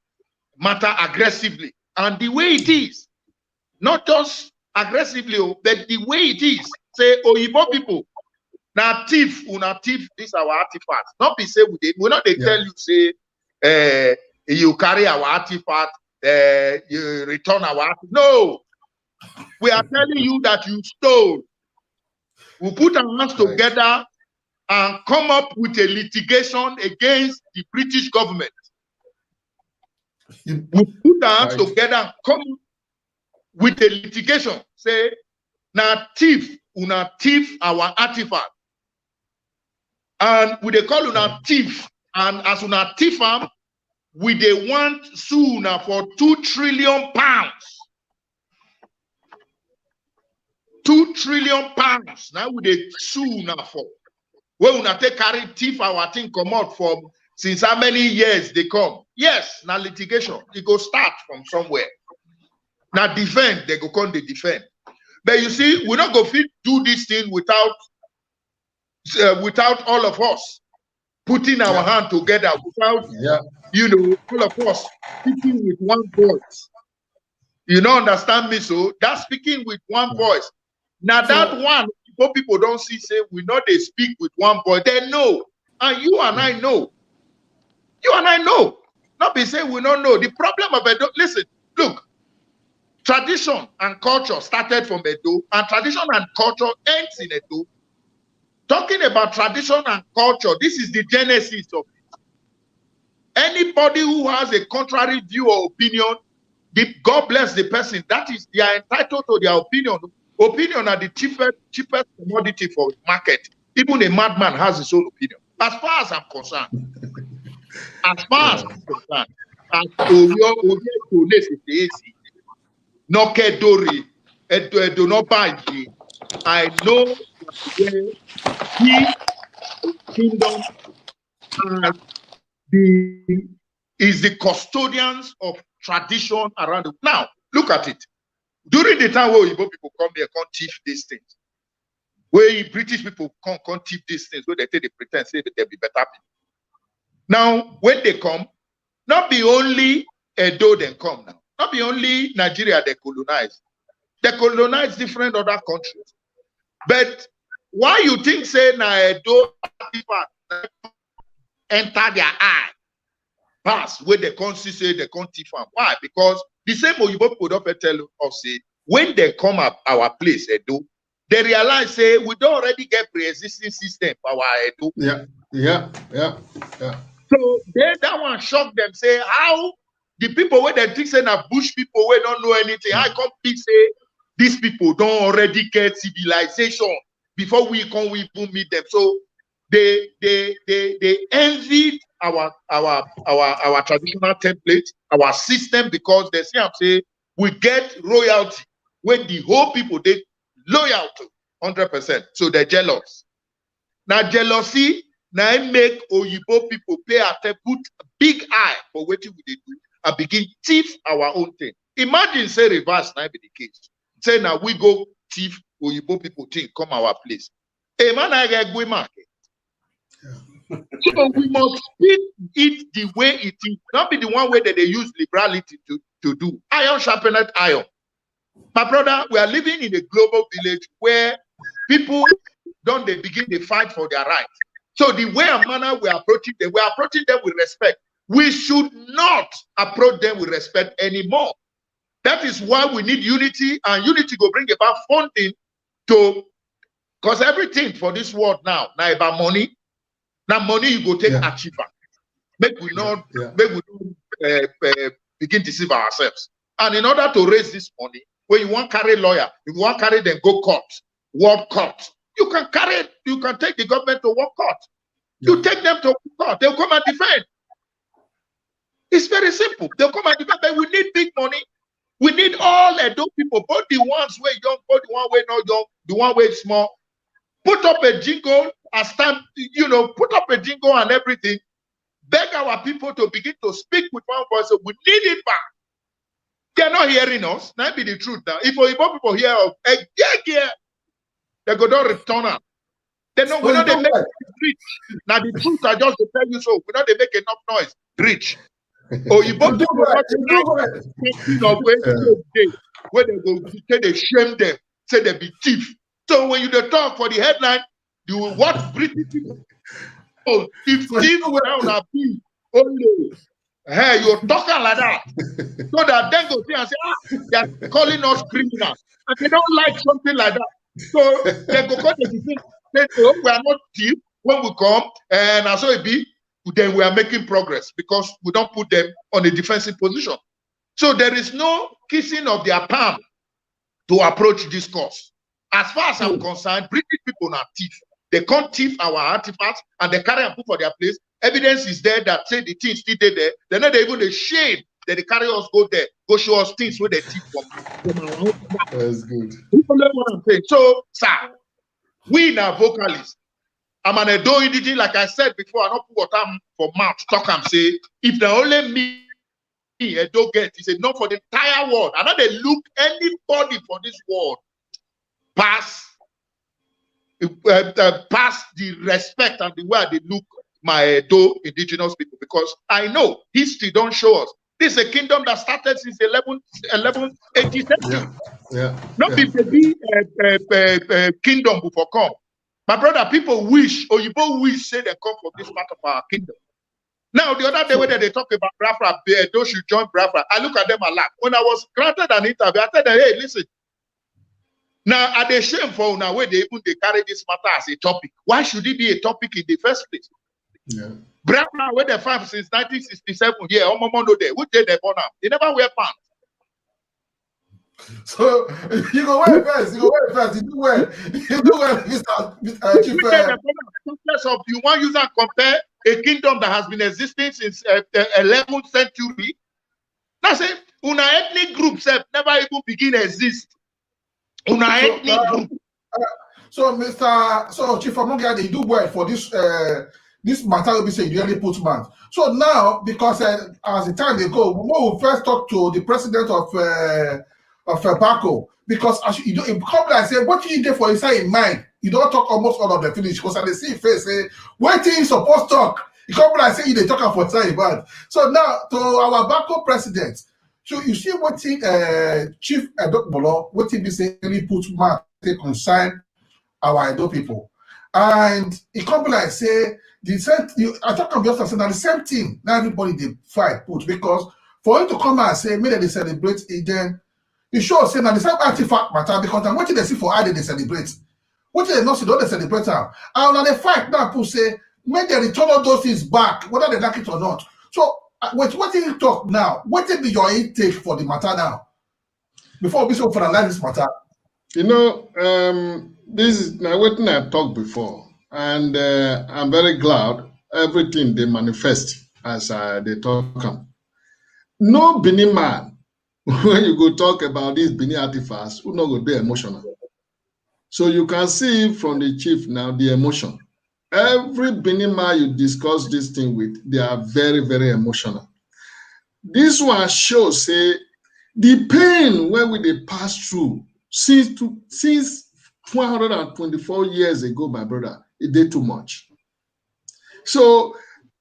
matter aggressively. And the way it is, not just aggressively, but the way it is, say, Oyibo people, now thief, this our artifacts. Not be say we not they tell you, say, you carry our artifact, you return our artifact. No, we are telling you that you stole. We put our hands together and come up with a litigation against the British government. We put our hands together and come with a litigation. Say, now thief, una thief our artifact. And we they call una thief. And as una thief am, we they want sue una for £2 trillion. £2 trillion. Now we they sue una for. When una take carry thief our thing come out from since how many years they come? Yes, now litigation. It go start from somewhere. Now defend, they go come they defend. But you see, we not go fit do this thing without without all of us putting our hand together, without all of us speaking with one voice. You don't understand me? So that's speaking with one voice. Now that one, people don't see, say we know they speak with one voice. They know, and you and I know. You and I know. Not be saying we don't know. The problem of Edo, listen, look, tradition and culture started from Edo, and tradition and culture ends in Edo. Talking about tradition and culture, this is the genesis of it. Anybody who has a contrary view or opinion, God bless the person. That is, they are entitled to their opinion. Opinion are the cheapest commodity for market. Even a madman has his own opinion. As far as I'm concerned. As far as I'm concerned. As I know he kingdom is the custodians of tradition around the. Now, look at it. During the time where Igbo people come here, can't teach these things. Where British people can't teach these things, where they say they pretend say that they'll be better people. Now, when they come, not be only Edo they come now. Not be only Nigeria they colonize. They colonize different other countries. But why you think say na Edo enter their eye? Pass where they can't see say they can't teach them. Why? Because the same Oyibo people don't tell us say when they come up our place Edo, they realize say we don't already get pre-existing system for our Edo. Yeah. So that one shock them, say how the people where they think say na bush people where don't know anything, how come people say these people don't already get civilization before we can even meet them. So they envied our traditional template, our system, because they say we get royalty when the whole people they loyal to 100%. So they're jealous. Now jealousy now make Oyibo people pay attention, put big eye for what we do and begin thief our own thing. Imagine say reverse now be the case. Say now we go thief Oyibo people thing come our place. A man I get good market. So we must speak it the way it is, not be the one way that they use liberality to do. Iron sharpened iron. My brother, we are living in a global village where people don't they begin to fight for their rights. So the way and manner we are approaching them with respect. We should not approach them with respect anymore. That is why we need unity, and unity will bring about funding to, because everything for this world now about money. Now money you go take achiever. Make we not begin to deceive ourselves. And in order to raise this money, when you want to carry lawyer, if you want to carry them go court, world court, you can take the government to world court. You take them to court, they'll come and defend. It's very simple. They'll come and defend, but we need big money. We need all Edo people, both the ones who are young, both the one who are not young, the one who is small. Put up a jingle, put up a jingle and everything. Beg our people to begin to speak with one voice. So we need it back. They're not hearing us. That be the truth now. If Oyibo people hear of they go down return up. They know we know they make rich. Now the truth I just to tell you so. We know they make enough noise. Rich. Oyibo people where they go say they shame them, say they be thief. So when you talk for the headline, you will watch British people. Oh, if thief now be only. Hey, you're talking like that. So that then go see and say, they're calling us criminals. And they don't like something like that. So they go call the defense, say, oh, we are not thief when we come, and as so it be, then we are making progress because we don't put them on a defensive position. So there is no kissing of their palm to approach this cause. As far as I'm concerned, British people are thieves. They can't thief our artifacts and they carry and put for their place. Evidence is there that say the things still there. They're not even ashamed that they carry us go there, go show us things where they thief from our own. That's good. People know what I'm saying. So, sir, we now vocalists. I'm an Edo indigenous, like I said before, I don't put what I'm for mouth, talk and say, if they only me Edo get, it's enough for the entire world. I know they look anybody for this world pass pass the respect and the way they look my Edo indigenous people, because I know history don't show us. This is a kingdom that started since 1180. Not people be kingdom before come. My brother, people wish, or you both wish, say they come from this part of our kingdom. Now, the other day when they talk about Biafra, those should join Biafra, I look at them and laugh. When I was granted an interview, I said, hey, listen. Now, are they shame for now where they carry this matter as a topic? Why should it be a topic in the first place? Yeah. Biafra, where they found since 1967, yeah, no day. Which day they born out? They never wear pants. So you go wear first. You do well, Mr. Chief. You want use and compare a kingdom that has been existing since 11th century. That's it. Una ethnic groups have never even begin to exist. Una ethnic group. So Chief Amonga, they do well for this this matter will be saying you really put man. So now, because as the time they go, we will first talk to the president of Baco, because as you don't come and say what you did for inside in mind, you don't talk almost all of the finish because I see face say what you supposed to talk. You come and say you they talk for inside bad. So now to our Baco president, so you see what Chief Edok Bolo, what he be saying really put man they consign our Edo people, and he come and say the same. I talk about just the same thing. Now everybody they fight put because for you to come and say maybe they celebrate Eden. You sure say now the same artifact matter because what they see for how they celebrate. What they not see, don't they celebrate now? And now they fight now, people say, make they return all those things back, whether they like it or not. So, what do you talk now? What will be your intake for the matter now? Before we so finalize this matter. You know, this is now what I talked before, and I'm very glad everything they manifest as they talk. No Benin man. When you go talk about these Benin artifacts, who not go be emotional. So you can see from the chief now the emotion. Every Benin man you discuss this thing with, they are very, very emotional. This one shows say the pain when we they pass through since 224 years ago, my brother, it did too much. So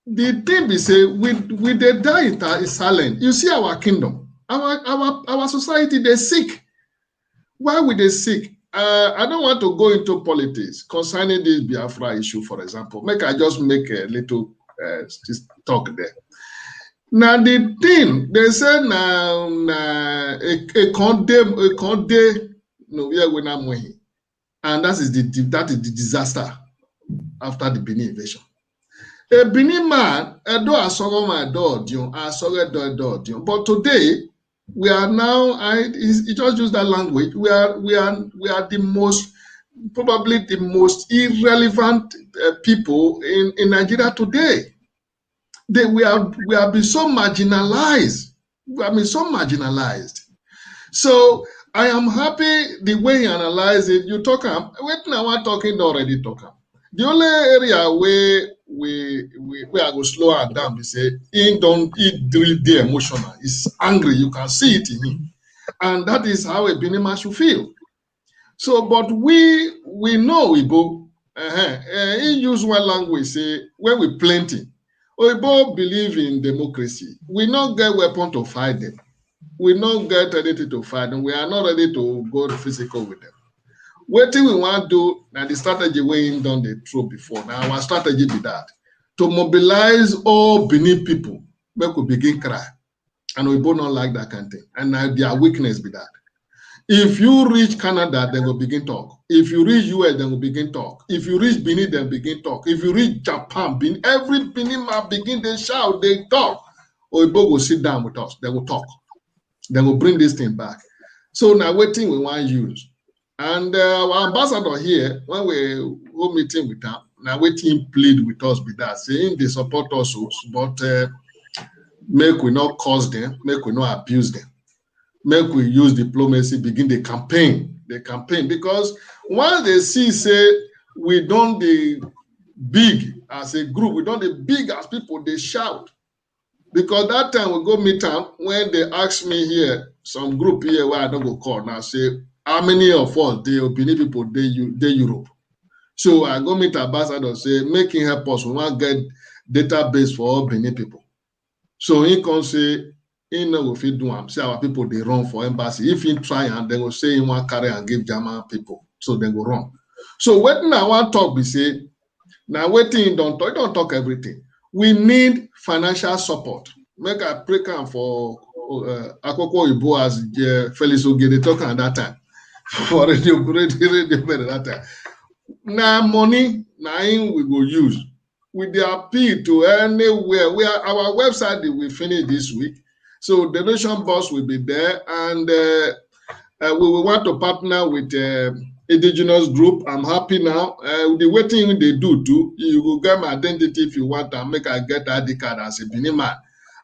the thing we say with the die is silent. You see our kingdom. Our society, they sick. Why would they sick? I don't want to go into politics concerning this Biafra issue, for example. I just make a little talk there. Now the thing they said now a conde no we are going and that is the disaster after the Benin invasion. A Benin man, but today we are now. He just used that language. We are the most, probably the most irrelevant people in Nigeria today. We have been so marginalized. We have been so marginalized. So I am happy the way you analyze it. You talk. Wait now, I'm talking already. The only area where we are going to slow her down. They say he really the emotional. He's angry. You can see it in him, and that is how a Benin man should feel. So, but we know Igbo. He use one language. Say when we plenty, Igbo believe in democracy. We not get weapon to fight them. We not get anything to fight them. We are not ready to go physical with them. What we want to do now, the strategy we done the throw before. Now our strategy be that to mobilize all Benin people, we could begin cry, and we both not like that kind of thing. And now their weakness be that if you reach Canada, they will begin talk. If you reach US, they will begin talk. If you reach Benin, they begin talk. If you reach Japan, every Benin man begin they shout, they talk. Or Igbo will sit down with us. They will talk. They will bring this thing back. So now what thing we want to use. And our ambassador here, when we go meeting with them, now waiting plead with us with that, saying they support us, but make we not cause them, make we not abuse them, make we use diplomacy, begin the campaign, because once they see, say, we don't the big as a group, we don't the big as people, they shout. Because that time we go meet them, when they ask me here, some group here where I don't go call, now say, how many of us, the Benin people, they Europe? So I go meet ambassador, say, make him help us. We want to get database for all Benin people. So he can say, he know if he do am, say our people they run for embassy. If he try and they will say he want carry and give German people, so they go run. So when I want talk, we say, now waiting don't talk everything. We need financial support. Make a break for Akoko Ibo as Felix Ogede talking at that time. For radio that time. Now money, now we go use. With the appeal to anywhere where our website will finish this week. So the donation box will be there, and we will want to partner with indigenous group. I'm happy now. The waiting they do too, you will get my identity if you want to make I get ID card as a Benin man.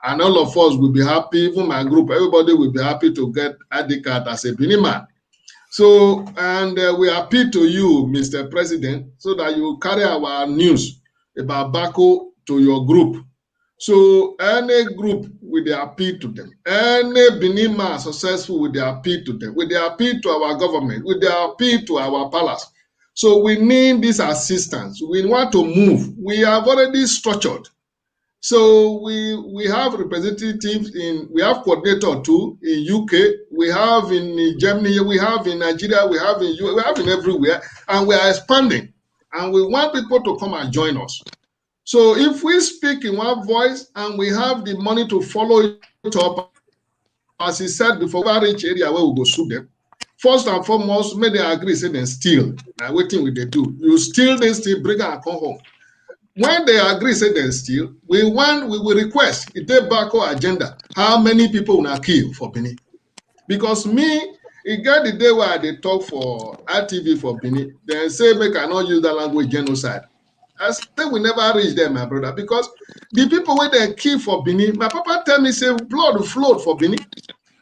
And all of us will be happy, even my group, everybody will be happy to get ID card as a Benin man. So, and we appeal to you, Mr. President, so that you carry our news about Bako to your group. So any group with the appeal to them, any Benin man successful with the appeal to them, with the appeal to our government, with the appeal to our palace. So we need this assistance. We want to move. We have already structured. So we have representatives we have coordinator too in UK, we have in Germany, we have in Nigeria, we have in US, we have in everywhere, and we are expanding. And we want people to come and join us. So if we speak in one voice and we have the money to follow it up, as he said before, we reach area where we go sue them. First and foremost, may they agree, say then steal. Now waiting with they do. You steal, they still bring and come home. When they agree, say they steal, we will request it take back our agenda. How many people will not kill for Benin? Because me, it got the day where they talk for RTV for Benin, they say make I not use that language genocide. I say we never reach there, my brother, because the people where they kill for Benin, my papa tell me say blood flowed for Benin.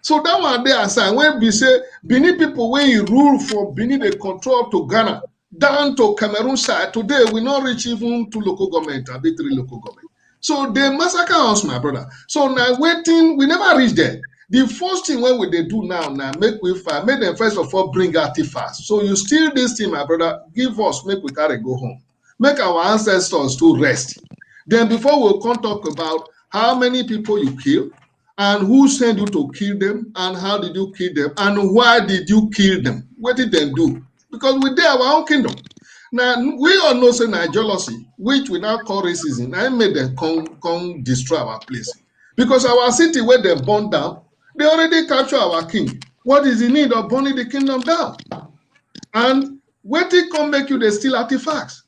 So that one day aside, when we say Benin people when you rule for Benin, they control to Ghana, down to Cameroon side, today we not reach even 2 local government, a bit 3 local government. So they massacre us, my brother. So now waiting, we never reach there. The first thing when they do now, make them first of all bring artifacts. So you steal this thing, my brother, give us, make we carry go home. Make our ancestors to rest. Then before we'll come talk about how many people you kill, and who sent you to kill them, and how did you kill them, and why did you kill them? What did they do? Because we did our own kingdom. Now, we all know say jealousy, which we now call racism, I made them come destroy our place. Because our city where they burn down, they already capture our king. What is the need of burning the kingdom down? And what it come make you they steal artifacts?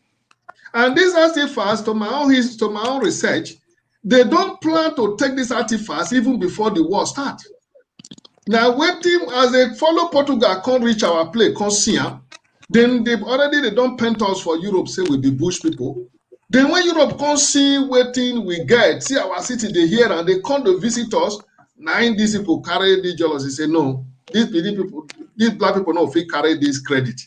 And these artifacts, to my own research, they don't plan to take these artifacts even before the war starts. Now, waiting as they follow Portugal, can't reach our place, can't see them. Then they don't paint us for Europe, say we be bush people. Then when Europe can't see waiting, we get, see our city, they hear and they come to visit us. Now these people carry the jealousy, say no, these black people no fit carry this credit.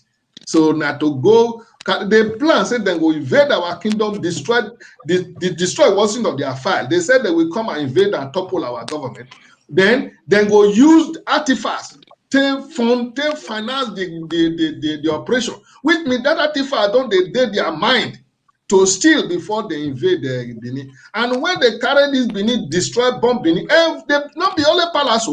So now to go, they plan, say they go invade our kingdom, destroy wasn't of their file. They said they will come and invade and topple our government. Then they go use artifacts to finance the operation, which means that artifact don't they their mind to steal before they invade the Benin. And when they carry this Benin, destroy, bomb Benin, they not be only palace,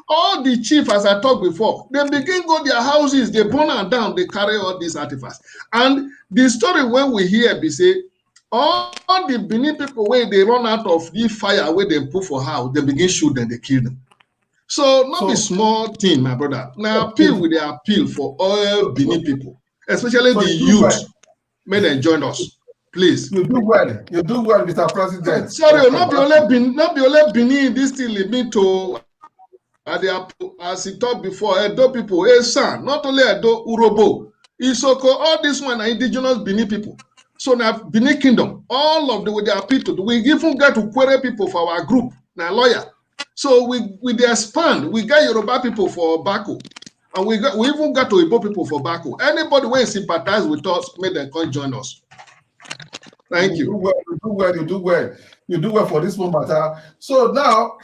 all the chief, as I talked before, they begin go their houses, they burn them down, they carry all these artifacts. And the story when we hear, we say, all the Benin people, when they run out of the fire, where they put for house, they begin shoot them, they kill them. So not a small thing, my brother. Now appeal with the appeal for all Benin people, especially the youth. May they join us, please. You do well, Mr. President. Sorry, not be only Benin. This thing lead me to, as he talked before, Edo people, Esan, not only Edo, Urobo, Isoko, all this one are indigenous Benin people. So now Benin Kingdom, all of with the appeal to, we even get to query people for our group, now lawyer. So we expand. We got Yoruba people for Bako, and we even got to Igbo people for Bako. Anybody who sympathize with us, may them come join us. Thank you. You do well for this moment. So now,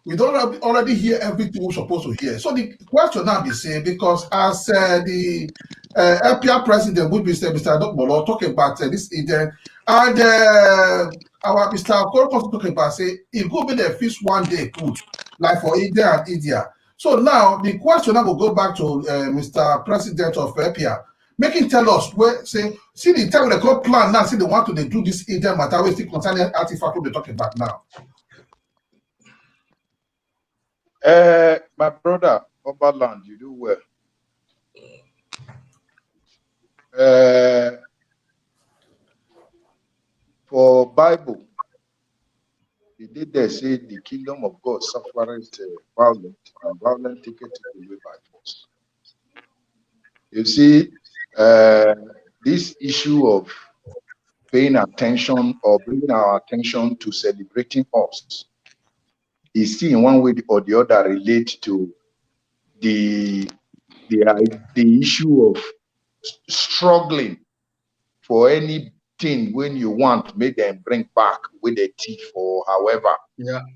We don't already hear everything we're supposed to hear. So the question now be saying, because as the LPR president would be saying, Mr. Dokbolo talking about this Eden, and our Mr. Okoro talking about say it go be the feast one day put like for Eden and India. So now the question now will go back to Mr. President of LPR. Make him tell us where say see the time they call plan now, see they want to they do this Eden matter we still concerning artifact we're talking about now. My brother, Oberland, you do well. For Bible, the day they say the kingdom of God suffereth violent, and violent take it away by force. You see, this issue of paying attention or bringing our attention to celebrating us is still in one way or the other relate to the issue of struggling for anything when you want make them bring back with a thief or however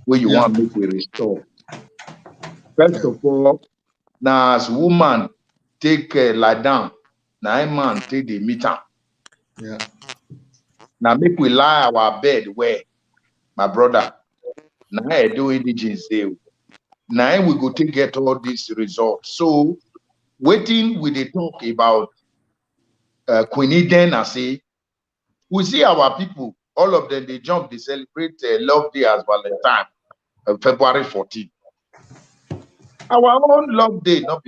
when you want make we restore. First of all, now as woman take lie down, now a man take the meter. Now make we lie our bed where, my brother. Now I do indigenous day. Now we go to get all these results. So waiting with the talk about Queen Eden, I say, we see our people, all of them, they jump, they celebrate Love Day as Valentine, February 14th. Our own Love Day, not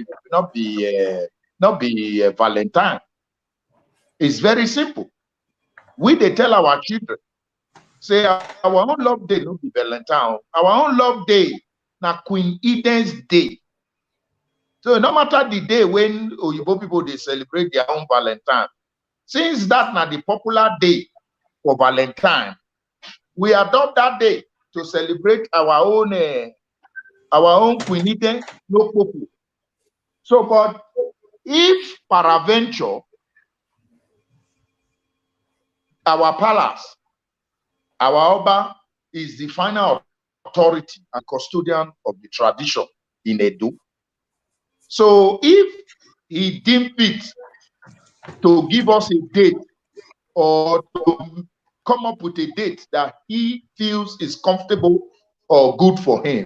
be Valentine. It's very simple. We they tell our children, say our own Love Day, not be Valentine. Our own Love Day, now Queen Eden's Day. So no matter the day when Oyibo people they celebrate their own Valentine, since that now the popular day for Valentine, we adopt that day to celebrate our own Queen Eden, no popo. So, but if peradventure our palace, our Oba is the final authority and custodian of the tradition in Edo. So if he deemed fit to give us a date or to come up with a date that he feels is comfortable or good for him,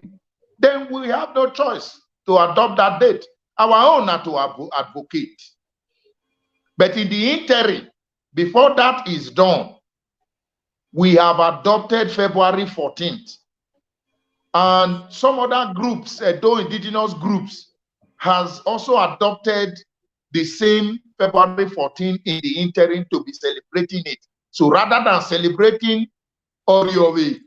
then we have no choice to adopt that date. Our own are to advocate. But in the interim, before that is done, we have adopted February 14th. And some other groups, though indigenous groups, has also adopted the same February 14th in the interim to be celebrating it. So rather than celebrating Oriowe,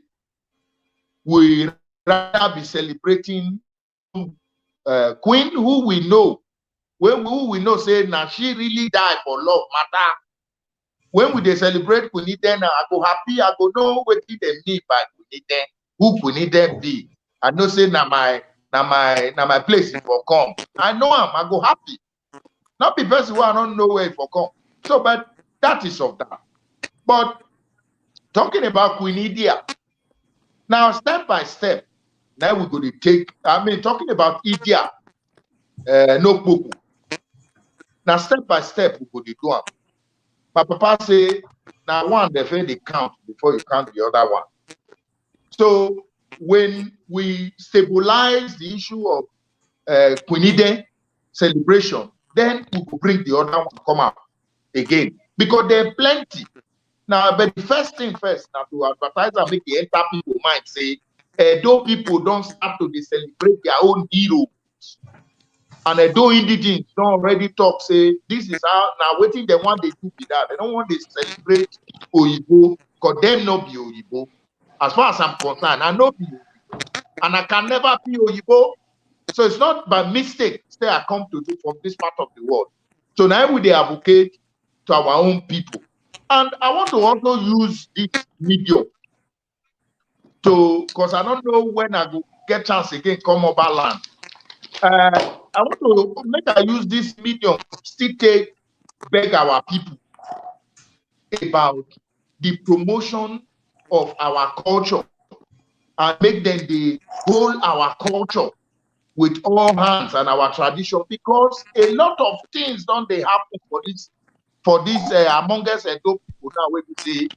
we rather be celebrating Queen, who we know, who we know say now she really died for love matter. When we they celebrate Queen Eden, I go happy, I go know what they need by Queen Eden, who Queen Eden be. I know say now my place is for come. I know I go happy. Not because I don't know where for come. So, but that is of that. But talking about Queen Idia, now step by step, now we're going to take, talking about Idia, no popo. Now step by step, we're going to do it. My papa say, now one, they count before you count the other one. So when we stabilize the issue of Queen Ide celebration, then we will bring the other one to come out again. Because there are plenty. Now, but the first thing first, now to advertise and make the entire people mind say, though people don't start to celebrate their own heroes, and though indigenous don't already talk, say, this is how, now waiting they want they do be that. They don't want to celebrate Oyibo, because them not be Oyibo. As far as I'm concerned, I know be Oyibo. And I can never be Oyibo. So it's not by mistake, say I come to do from this part of the world. So now we they advocate to our own people. And I want to also use this medium to, because I don't know when I will get chance again come over land. I want to make I use this medium still take beg our people about the promotion of our culture and make them the whole our culture with all hands and our tradition, because a lot of things don't they happen for this among us Edo people now where we say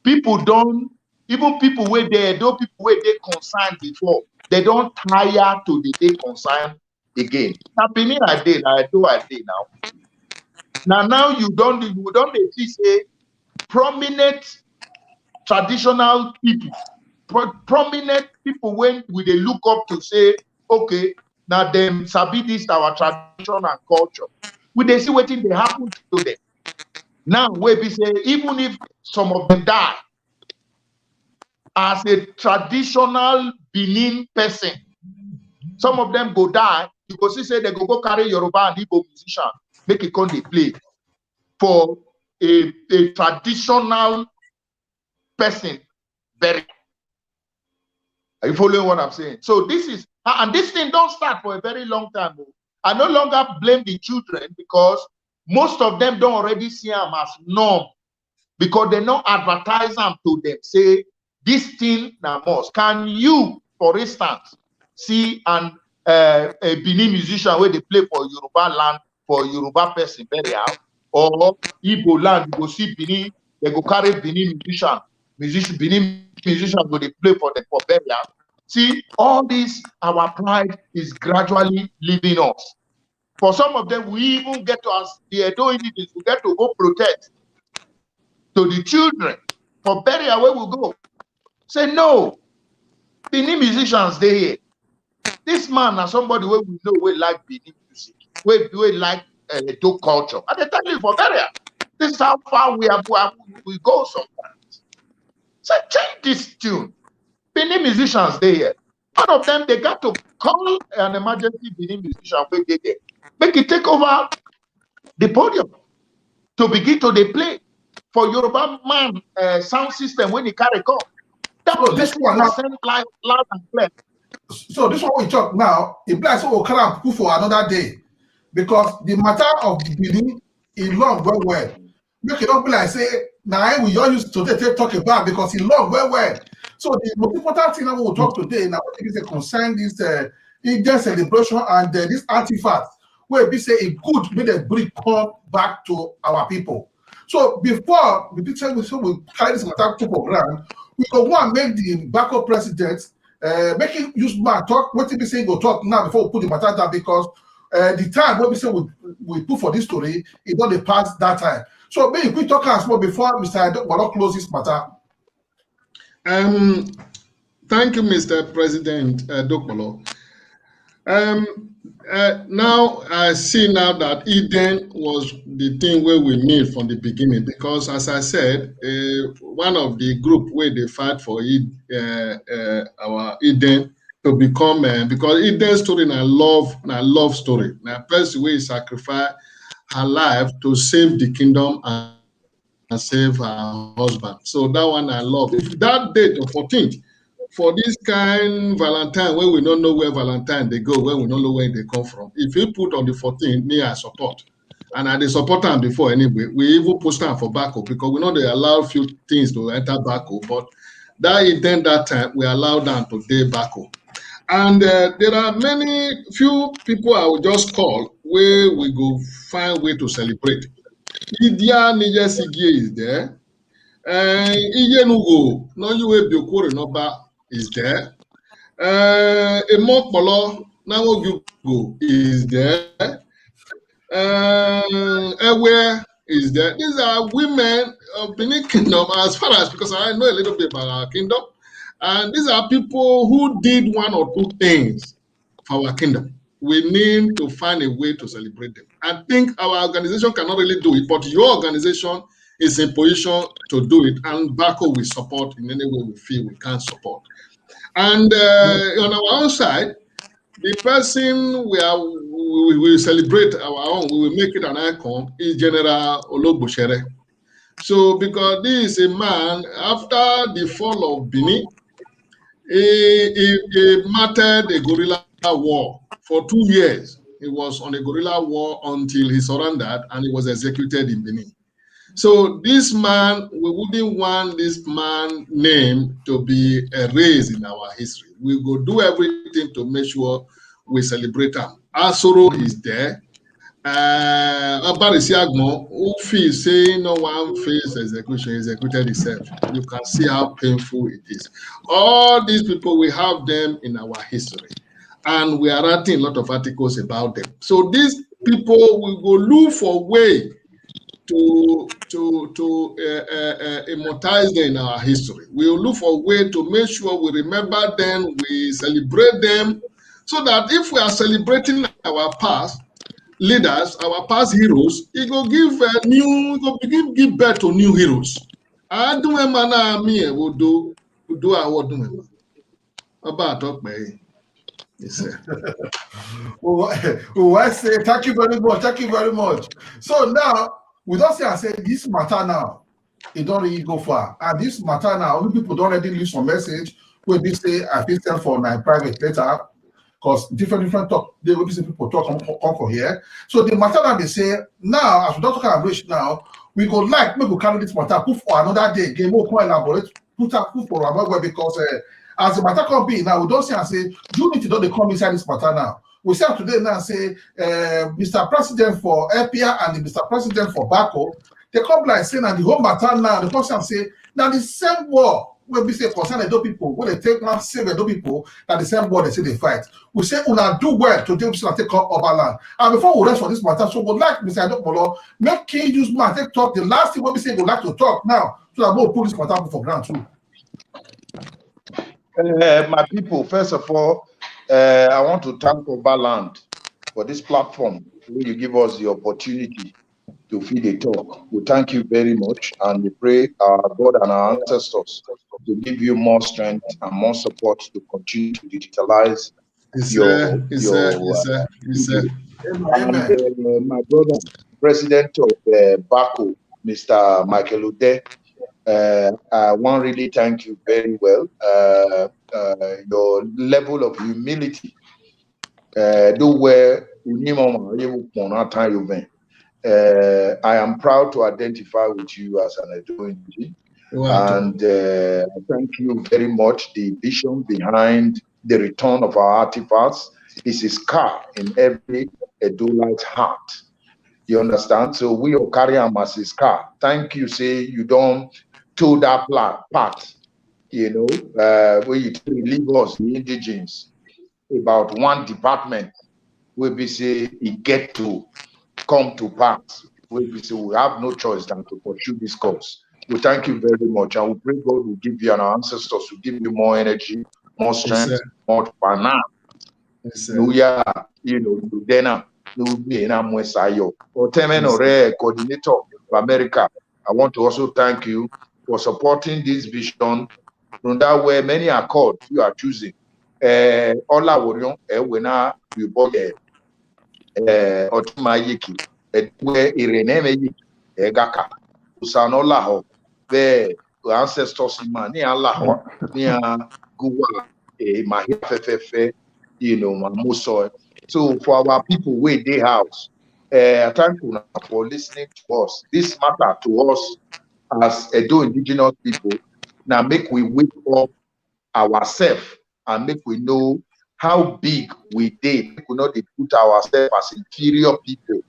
people don't, even people where they Edo people where they concerned before, they don't tire to the day concerned again. Now Benin I did, I do now. Now you don't see say prominent traditional people, prominent people when we they look up to say, okay, now them sabi this our tradition and culture. We they see what thing they happen to them. Now where we say even if some of them die, as a traditional Benin person, some of them go die. You go see say they go carry Yoruba and Igbo musician, make it come they play for a traditional person buried. Are you following what I'm saying? So this is, and this thing don't start for a very long time. I no longer blame the children because most of them don't already see them as norm because they don't advertise them to them. Say this thing now must. Can you, for instance, see a Benin musician where they play for Yoruba land for Yoruba person burial, or Igbo land, you go see Benin, they go carry Benin Benin musicians go they play for them for burial. See, all this, our pride is gradually leaving us. For some of them, we even get to us, the Edo Indians, we get to go protest to the children for burial where we go. Say no, Benin musicians they here. This man is somebody where we know we like Benin music, we like Edo culture. And they tell you for burial. This is how far we go sometimes. So change this tune. Benin musicians they here. One of them, they got to call an emergency Benin musician when they there. Make it take over the podium to begin to they play for Yoruba man sound system when he carry call. That was this one now send loud and clear. So this one we talk now, it bless will come and for another day. Because the matter of the Benin is long well. Make it not be like say now we all used to talk about because it long well. So the most important thing that we will talk today now is a concern this Indian celebration and this artifact where we say it could make a bring come back to our people. So before we carry this matter to program, we go want to make the backup president making use my talk. What we say go talk now before we put the matter down because the time what we say we put for this story it don't pass that time. So maybe we talk as well before Mr. Adokbalo close this matter. Thank you, Mr. President Dokbalo. Now I see now that Eden was the thing where we meet from the beginning because, as I said, one of the group where they fight for our Eden to become because Eden's story na love story. Now, person where sacrifice her life to save the kingdom and save her husband. So that one I love. If that date of 14th. For this kind Valentine, when we don't know where Valentine they go, when we don't know where they come from. If you put on the 14th, me I support. And I support them before anyway. We even post them for Bako because we know they allow few things to enter Bako, but that intent that time we allow them to day Bako. And there are few people I will just call where we go find way to celebrate. Idia Nije Sigie is there. Iyenugo, no you will be Noba is there. Emokpolo, Nawogugo is there. Ewe is there. These are women of Benin Kingdom as far as because I know a little bit about our kingdom. And these are people who did one or two things for our kingdom. We need to find a way to celebrate them. I think our organization cannot really do it, but your organization is in position to do it, and Bako will support in any way we feel we can support. And on our own side, the person we will celebrate our own, we will make it an icon, is General Ologbosere. So because this is a man, after the fall of Benin, he martyred a guerrilla war for 2 years. He was on a guerrilla war until he surrendered and he was executed in Benin. So this man, we wouldn't want this man's name to be erased in our history. We will do everything to make sure we celebrate him. Asoro is there. Abarisi Agmo, who feels saying no one face execution, executed himself. You can see how painful it is. All these people, we have them in our history, and we are writing a lot of articles about them. So these people will go look for way to immortalize them in our history. We will look for a way to make sure we remember them, we celebrate them, so that if we are celebrating our past leaders, our past heroes, it will give give birth to new heroes. I do a man me will do our do about talk by. Well, I say thank you very much. Thank you very much. So now we don't say I say this matter now. It don't really go far. And this matter now, only people don't already leave some message where they say I feel send for my private letter. Because different talk, they will see people talk come for here. So the matter that they say now, as we don't talk about rich now, we go like maybe we carry this matter, put for another day, game more elaborate, put for another way because as the matter can be now, we don't say and say, you need to know they come inside this matter now. We say today now say Mr. President for EPIA and the Mr. President for Bako, they come like saying and the whole matter now, the person say now the same war. When we say concern Edo people, when they take one save Edo people, that the same word they say they fight. We say una do well to take up Oberland. And before we rest for this matter, so we like Mr. Adokmolo, make King use man take talk. The last thing what we say we like to talk now, so that we'll put this matter for ground too. My people, first of all, I want to thank Oberland for this platform where you give us the opportunity to feed a talk. We thank you very much, and we pray our God and our ancestors to give you more strength and more support to continue to digitalize my brother, President of Bako, Mr. Michael Ude, I want to really thank you very well. Your level of humility, I am proud to identify with you as an Edo Indigi. And thank you very much. The vision behind the return of our artifacts is a scar in every Edo-lite's heart. You understand? So we will carry them as a scar. Thank you, say you don't toe that part, you know, where you leave us, the indigenes, about one department where we say it get to come to pass. We say we have no choice than to pursue this cause. We thank you very much, and we pray God will give you and our ancestors will give you more energy, more strength, more finance. You know, then coordinator of America. I want to also thank you for supporting this vision. From that way, many are called, you are choosing. Ola Worion, Wena, you bought Otumayiki, where Irene Egaka, Usanola Ho, the ancestors in Mani Allah, near Gua, Mahifefe, you know, Mamuso. So for our people, where they house, thank you for listening to us. This matter to us as Edo indigenous people. Now make we wake up ourselves and make we know how big we did. We not they put ourselves as inferior people.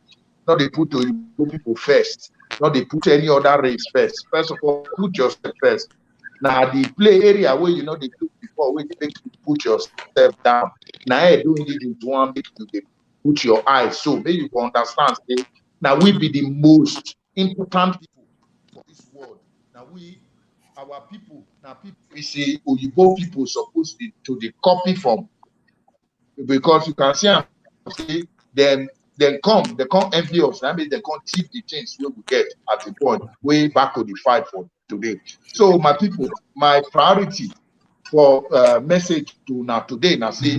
Not they put people first. Not they put any other race first. First of all, put yourself first. Now the play area where you know they do before, where they make you put yourself down. Now I do need to one make you put your eyes. So maybe you can understand. Now we be the most important people for this world. Now our people, now people we say Oyibo people supposed to the copy from, because you can see them come envy us. That means they can't keep the things we will get at the point way back to the fight for today. So my people, my priority for message to now today, now say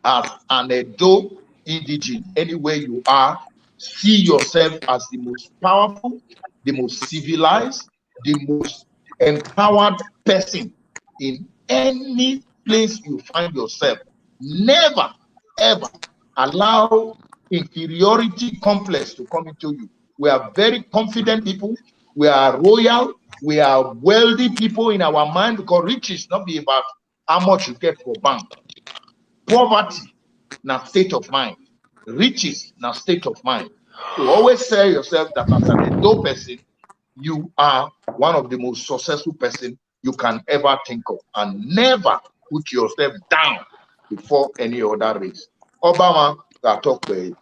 as an Edo indigene, anywhere you are, see yourself as the most powerful, the most civilized, the most empowered person in any place you find yourself. Never, ever allow inferiority complex to come into you. We are very confident people. We are royal. We are wealthy people in our mind, because riches not be about how much you get for bank. Poverty, now state of mind. Riches, now state of mind. So always say yourself that as an Edo person, you are one of the most successful person you can ever think of, and never put yourself down before any other race. Obama got talk to you.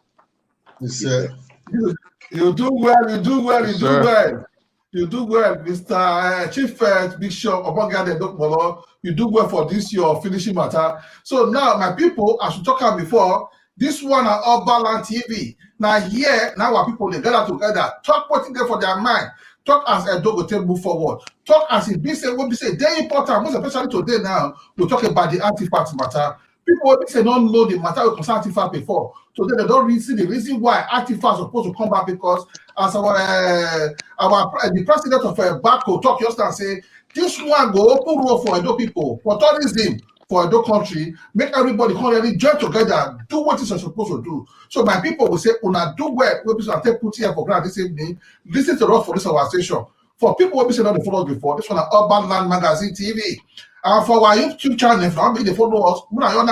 You do well, you do well, you Yes, do sir. well. You do well, Mr. Chief Bishop Obongade Dokmolo. You do well for this your finishing matter. So now, my people, as we talked about before, this one on Obaland TV. Now here, now our people they gather together, talk putting them for their mind, talk as a dog will move forward, talk as it be say what we say. Very important, most especially today. Now we talk about the artifact matter. People will say don't know the matter of concern artifact before. Today they don't really see the reason why artifacts are supposed to come back, because as the president of Bako talk yesterday and say this one go open road for Edo people for tourism for Edo country, make everybody come really join together, do what is supposed to do. So my people will say, "Una do well." We people take put here for granted this evening. Listen to us for this our station. For people who be not follow us before, this one Urban Land Magazine TV. And for our YouTube channel, if you they follow us, we are on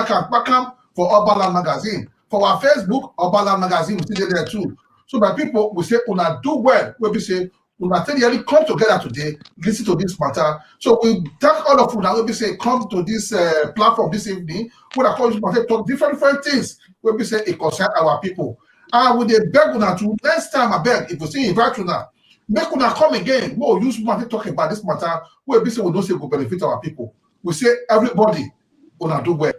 for Urban Land Magazine. For our Facebook, Urban Land Magazine, we see there too. So my people, we say, "Una do well." We be say, "Una really come together today, listen to this matter." So we thank all of you now. We be say, come to this platform this evening. We are going to talk different things. We be say it concern our people. And we dey beg una to next time. I beg if you see invite una, make una come again. We will use matter talk about this matter. We be say we don't say go benefit our people. We say everybody una do well.